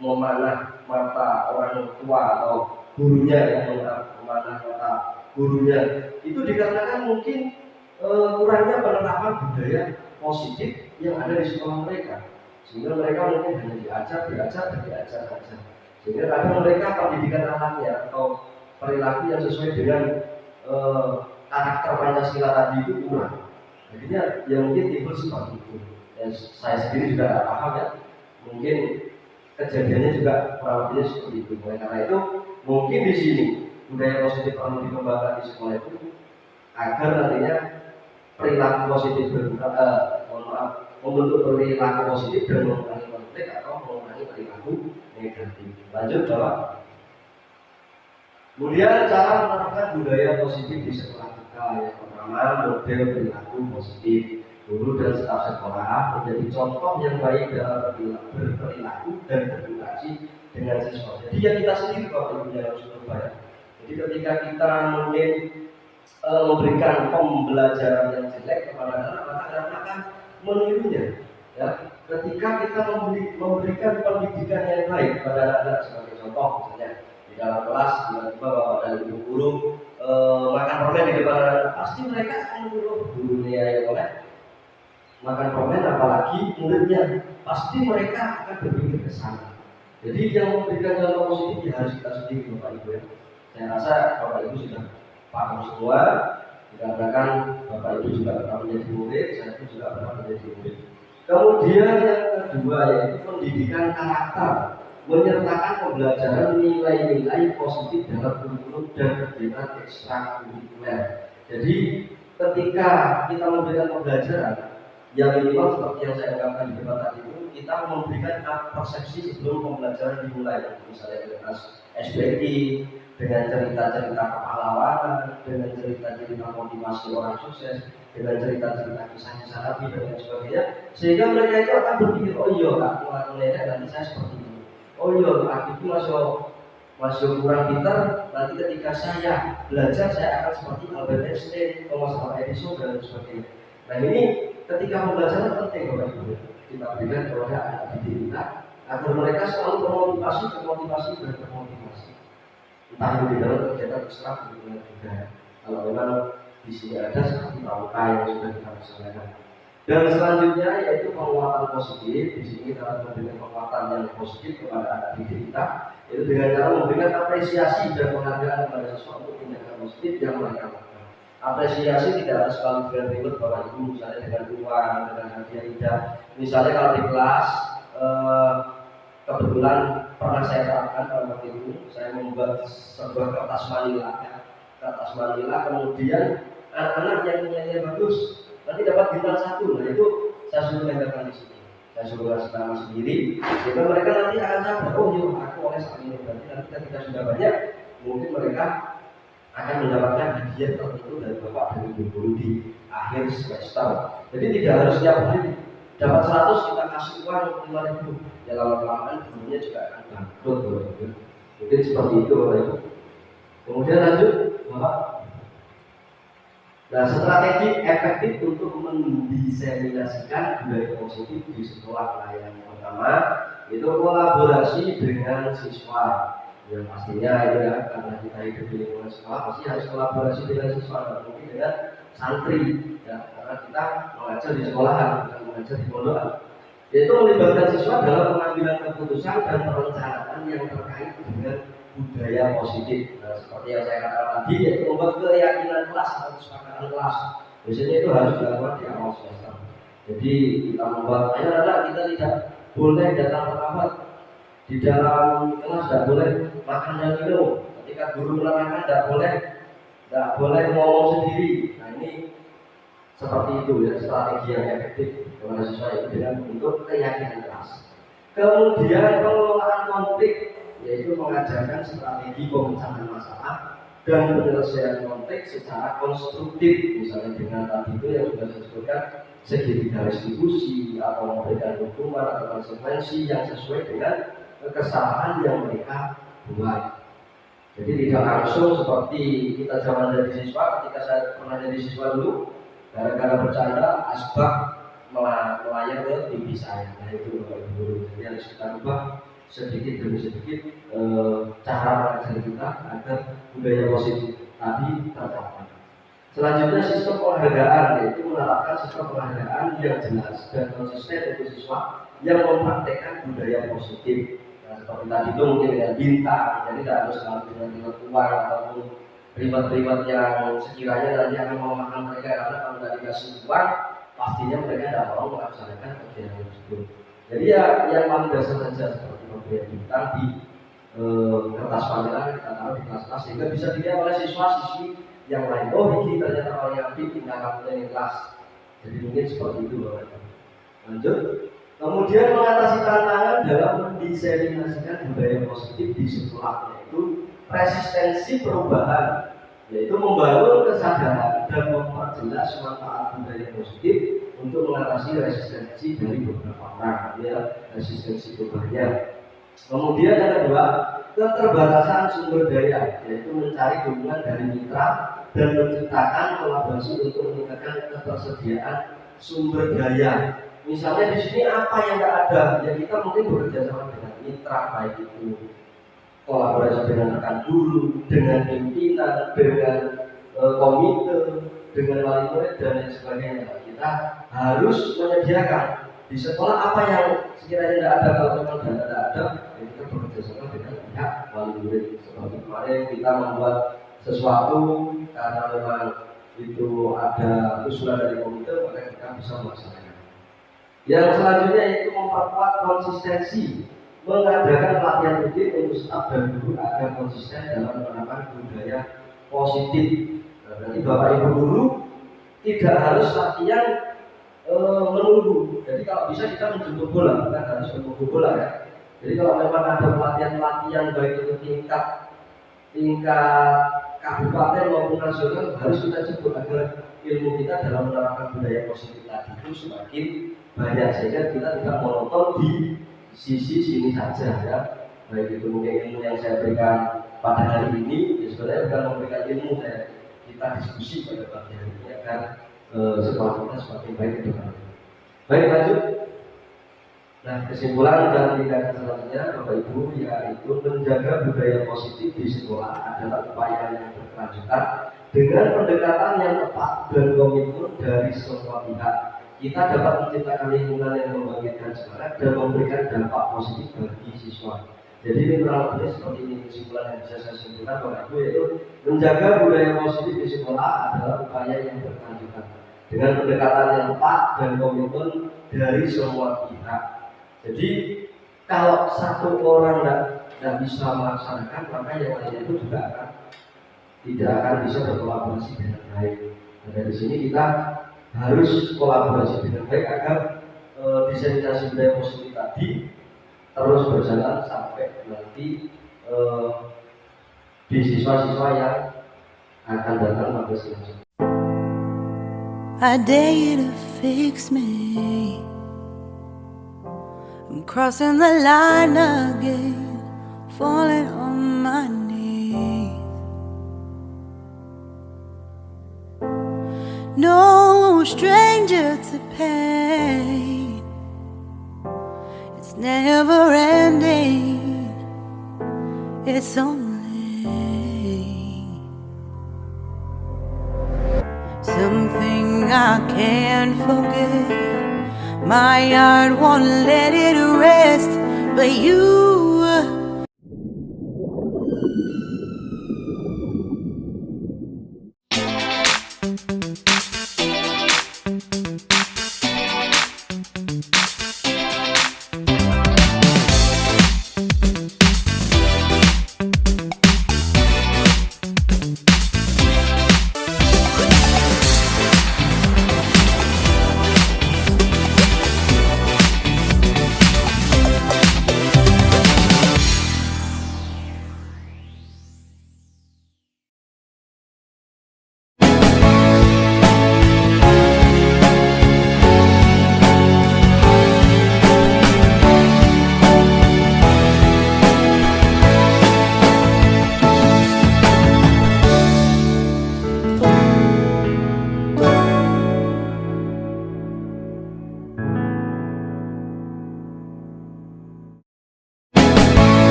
memanah mata orang tua atau gurunya yang memanah mata gurunya. Itu dikarenakan mungkin kurangnya penerapan budaya positif yang ada di sekolah mereka. Sehingga mereka mungkin hanya diajar saja. Sehingga kadang mereka pendidikan anaknya atau perilaku yang sesuai dengan karakter Pancasila tadi itu kurang. Jadinya yang mungkin timbul seperti itu. Dan saya sendiri juga tidak paham ya. Mungkin kejadiannya juga kurang lebihnya seperti itu. Oleh karena itu mungkin di sini budaya positif perlu dikembangkan di sekolah itu agar nantinya perilaku positif membentuk perilaku positif dan mengurangi konflik atau mengurangi perilaku negatif. Lanjut Bapak. Kemudian cara menerapkan budaya positif di sekolah kita, yang pertama model perilaku positif. Guru dan staf sekolah menjadi contoh yang baik dalam berperilaku dan berinteraksi dengan siswa. Jadi ya kita sendiri Bapak Ibu yang harus berubah. Jadi ketika kita mungkin memberikan pembelajaran yang jelek kepada anak, maka anak akan menirunya. Ya, ketika kita memberikan pendidikan yang baik kepada anak-anak sebagai contoh, misalnya di dalam kelas tiba-tiba bapak dan ibu guru makan permen di depan anak-anak, pasti mereka akan menyuruh gurunya yang oleh makan permen, apalagi muridnya, pasti mereka akan berpikir ke sana. Jadi yang memberikan contoh positif ya harus kita sendiri Bapak Ibu ya. Saya rasa Bapak Ibu sudah paham semua, dikarenakan Bapak Ibu juga pernah menjadi murid, saya pun juga pernah menjadi murid. Kemudian yang kedua yaitu pendidikan karakter, menyertakan pembelajaran nilai-nilai positif dalam kurikulum dan kegiatan ekstrakurikuler. Jadi ketika kita memberikan pembelajaran yang minimal seperti yang saya ungkapkan di depan tadi itu, kita memberikan persepsi sebelum pembelajaran dimulai, misalnya dengan SPP, dengan cerita-cerita kepahlawanan, dengan cerita-cerita motivasi orang sukses, dengan cerita-cerita kisah-kisah Nabi dan lain sebagainya, sehingga mereka itu akan berpikir, oh iya, aku melihat nanti saya seperti ini. Oh iya, aku itu masih kurang pintar, nanti ketika saya belajar saya akan seperti Albert Einstein, Thomas Alva Edison dan lain sebagainya. Nah ini ketika pembelajaran penting Bapak Ibu, kita berikan kepada anak didik kita agar mereka selalu termotivasi. Entah itu di dalam kegiatan ekstrakurikuler juga. Kalau memang di sini ada seperti pramuka yang sudah kita laksanakan. Dan selanjutnya yaitu penguatan positif. Di sini kita harus memberikan penguatan yang positif kepada anak didik kita, yaitu dengan cara memberikan apresiasi dan penghargaan kepada sesuatu tindakan positif yang mereka lakukan. Apresiasi tidak harus selalu dengan ribet Bapak Ibu, misalnya dengan uang, dengan hadiah tidak. Misalnya kalau di kelas kebetulan pernah saya terapkan pada waktu itu, saya membuat sebuah kertas manila, kertas manila, kemudian anak-anak yang nilainya bagus nanti dapat bintang 1. Nah itu saya suruh tempelkan di sini, saya suruh kasih nama sendiri, sehingga mereka nanti akan sadar, oh iya aku oleh saat ini. Berarti nanti ketika sudah banyak, mungkin mereka akan mendapatkan hadiah tertentu dari bapak dan ibu guru di akhir semester. Jadi tidak harus setiap hari dapat 100 kita kasih uang 5.000, ya lama-kelamaan gurunya juga akan bangkrut. Mungkin seperti itu Bapak Ibu. Kemudian lanjut Bapak. Nah, strategi efektif untuk mendiseminasikan budaya positif di sekolah. Yang pertama itu kolaborasi dengan siswa. Yang pastinya itu ya, karena kita hidup di lingkungan sekolah pasti harus kolaborasi dengan siswa, mungkin dengan santri ya, karena kita mengajar di sekolahan, bukan mengajar di pondokan. Yaitu melibatkan siswa dalam pengambilan keputusan dan perencanaan yang terkait dengan budaya positif. Nah, seperti yang saya katakan tadi, yaitu membuat keyakinan kelas atau kesepakatan kelas. Biasanya itu harus dilakukan di awal semester. Jadi kita membuat, ayo anak kita tidak boleh datang terlambat. Di dalam kelas tidak boleh makan dan minum. Ketika guru menerangkan tidak boleh ngomong sendiri. Nah ini seperti itu ya, strategi yang efektif kepada siswa itu dengan bentuk keyakinan kelas. Kemudian pengelolaan konflik, yaitu mengajarkan strategi pemecahan masalah dan penyelesaian konflik secara konstruktif. Misalnya dengan tadi itu yang sudah saya sebutkan, segitiga distribusi atau memberikan hukuman atau konsekuensi yang sesuai dengan kesalahan yang mereka buat. Jadi tidak langsung seperti kita zaman jadi siswa. Ketika saya pernah jadi siswa dulu, gara-gara bercanda asbak melayang ke TV saya. Nah itu Bapak Ibu, jadi harus kita ubah sedikit demi sedikit cara mengajar kita agar budaya positif tadi tercapai. Selanjutnya sistem penghargaan, yaitu menerapkan sistem penghargaan yang jelas dan konsisten untuk siswa yang mempraktekkan budaya positif. Nah, seperti tadi itu mungkin dengan bintang, jadi tidak harus selalu dengan uang ataupun ribet-ribet yang sekiranya nanti akan memakan mereka, karena kalau tidak dikasih uang pastinya mereka tidak mau melaksanakan kegiatan tersebut. Jadi ya yang paling dasar saja seperti pemberian bintang di kertas manila kita taruh di kelas-kelas sehingga bisa dilihat oleh siswa-siswi yang lain. Oh ini ternyata orang yang tinggal di kelas. Jadi mungkin seperti itu Bapak. Lanjut. Kemudian mengatasi tantangan dalam mendiseminasikan budaya positif di sekolah, yaitu resistensi perubahan, yaitu membangun kesadaran dan memperjelas manfaat budaya positif untuk mengatasi resistensi dari beberapa orang, ya, resistensi perubahannya. Kemudian yang kedua, keterbatasan sumber daya, yaitu mencari dukungan dari mitra dan menciptakan kolaborasi untuk meningkatkan ketersediaan sumber daya. Misalnya di sini apa yang tidak ada, ya kita mungkin bekerja sama dengan mitra, baik itu kolaborasi dengan rekan guru, dengan pimpinan, dengan komite, dengan wali murid dan lain sebagainya. Kita harus menyediakan di sekolah apa yang sekiranya tidak ada. Kalau memang dana tidak ada, ya kita bekerja sama dengan pihak wali murid. Seperti kemarin kita membuat sesuatu karena memang itu ada usulan dari komite, maka kita bisa melaksanakan. Yang selanjutnya itu memperkuat konsistensi, mengadakan pelatihan rutin untuk staf dan guru agar konsisten dalam menerapkan budaya positif. Nah, berarti Bapak Ibu guru tidak harus latihan menunggu. Jadi kalau bisa kita menjemput bola, bukan harus menunggu bola ya. Jadi kalau memang ada pelatihan-pelatihan baik itu tingkat kabupaten maupun nasional, harus kita jemput agar ilmu kita dalam menerapkan budaya positif tadi itu semakin banyak, sehingga kita tidak menonton di sisi sini saja ya. Baik itu mungkin ilmu yang saya berikan pada hari ini, ya sebenarnya bukan memberikan ilmu, kita diskusi pada pagi hari ini agar sekolah kita semakin baik ke depan. Baik, lanjut. Nah, kesimpulan dan tindakan selanjutnya Bapak Ibu yaitu menjaga budaya positif di sekolah adalah upaya yang berkelanjutan dengan pendekatan yang tepat dan komitmen dari semua pihak, kita dapat menciptakan lingkungan yang membangkitkan semangat dan memberikan dampak positif bagi siswa. Jadi ini kurang lebih seperti ini kesimpulan yang bisa saya simpulkan Bapak Ibu, yaitu menjaga budaya positif di sekolah adalah upaya yang berkelanjutan dengan pendekatan yang tepat dan komitmen dari semua pihak. Jadi kalau satu orang tidak bisa melaksanakan, maka yang lainnya itu juga tidak akan bisa berkolaborasi dengan baik. Nah, dari sini kita harus kolaborasi dengan baik agar diseminasi budaya positif tadi terus berjalan sampai nanti di siswa-siswa yang akan datang pada selanjutnya. I dare you to fix me. I'm crossing the line again, falling on my knees. No stranger to pain, it's never ending, it's only something I can't forget. My heart won't let it rest, but you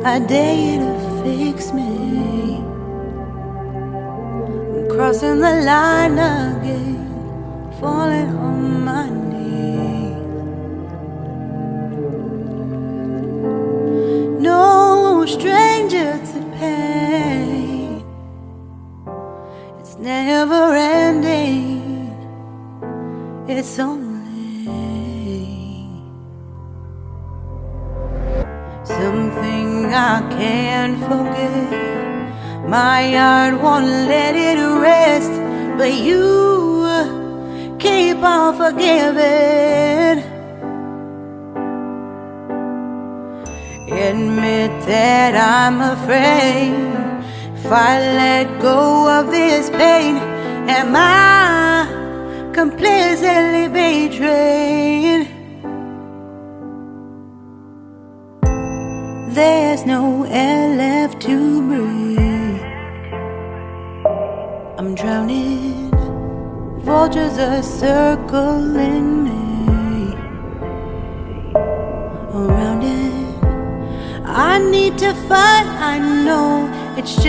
I dare you to fix me. I'm crossing the line again, falling on my knees. No stranger to pain, it's never ending, it's only something I can't forget. My heart won't let it rest, but you keep on forgiving. Admit that I'm afraid. If I let go of this pain, am I completely betrayed? There's no air left to breathe. I'm drowning. Vultures are circling me. Around it, I need to fight. I know it's just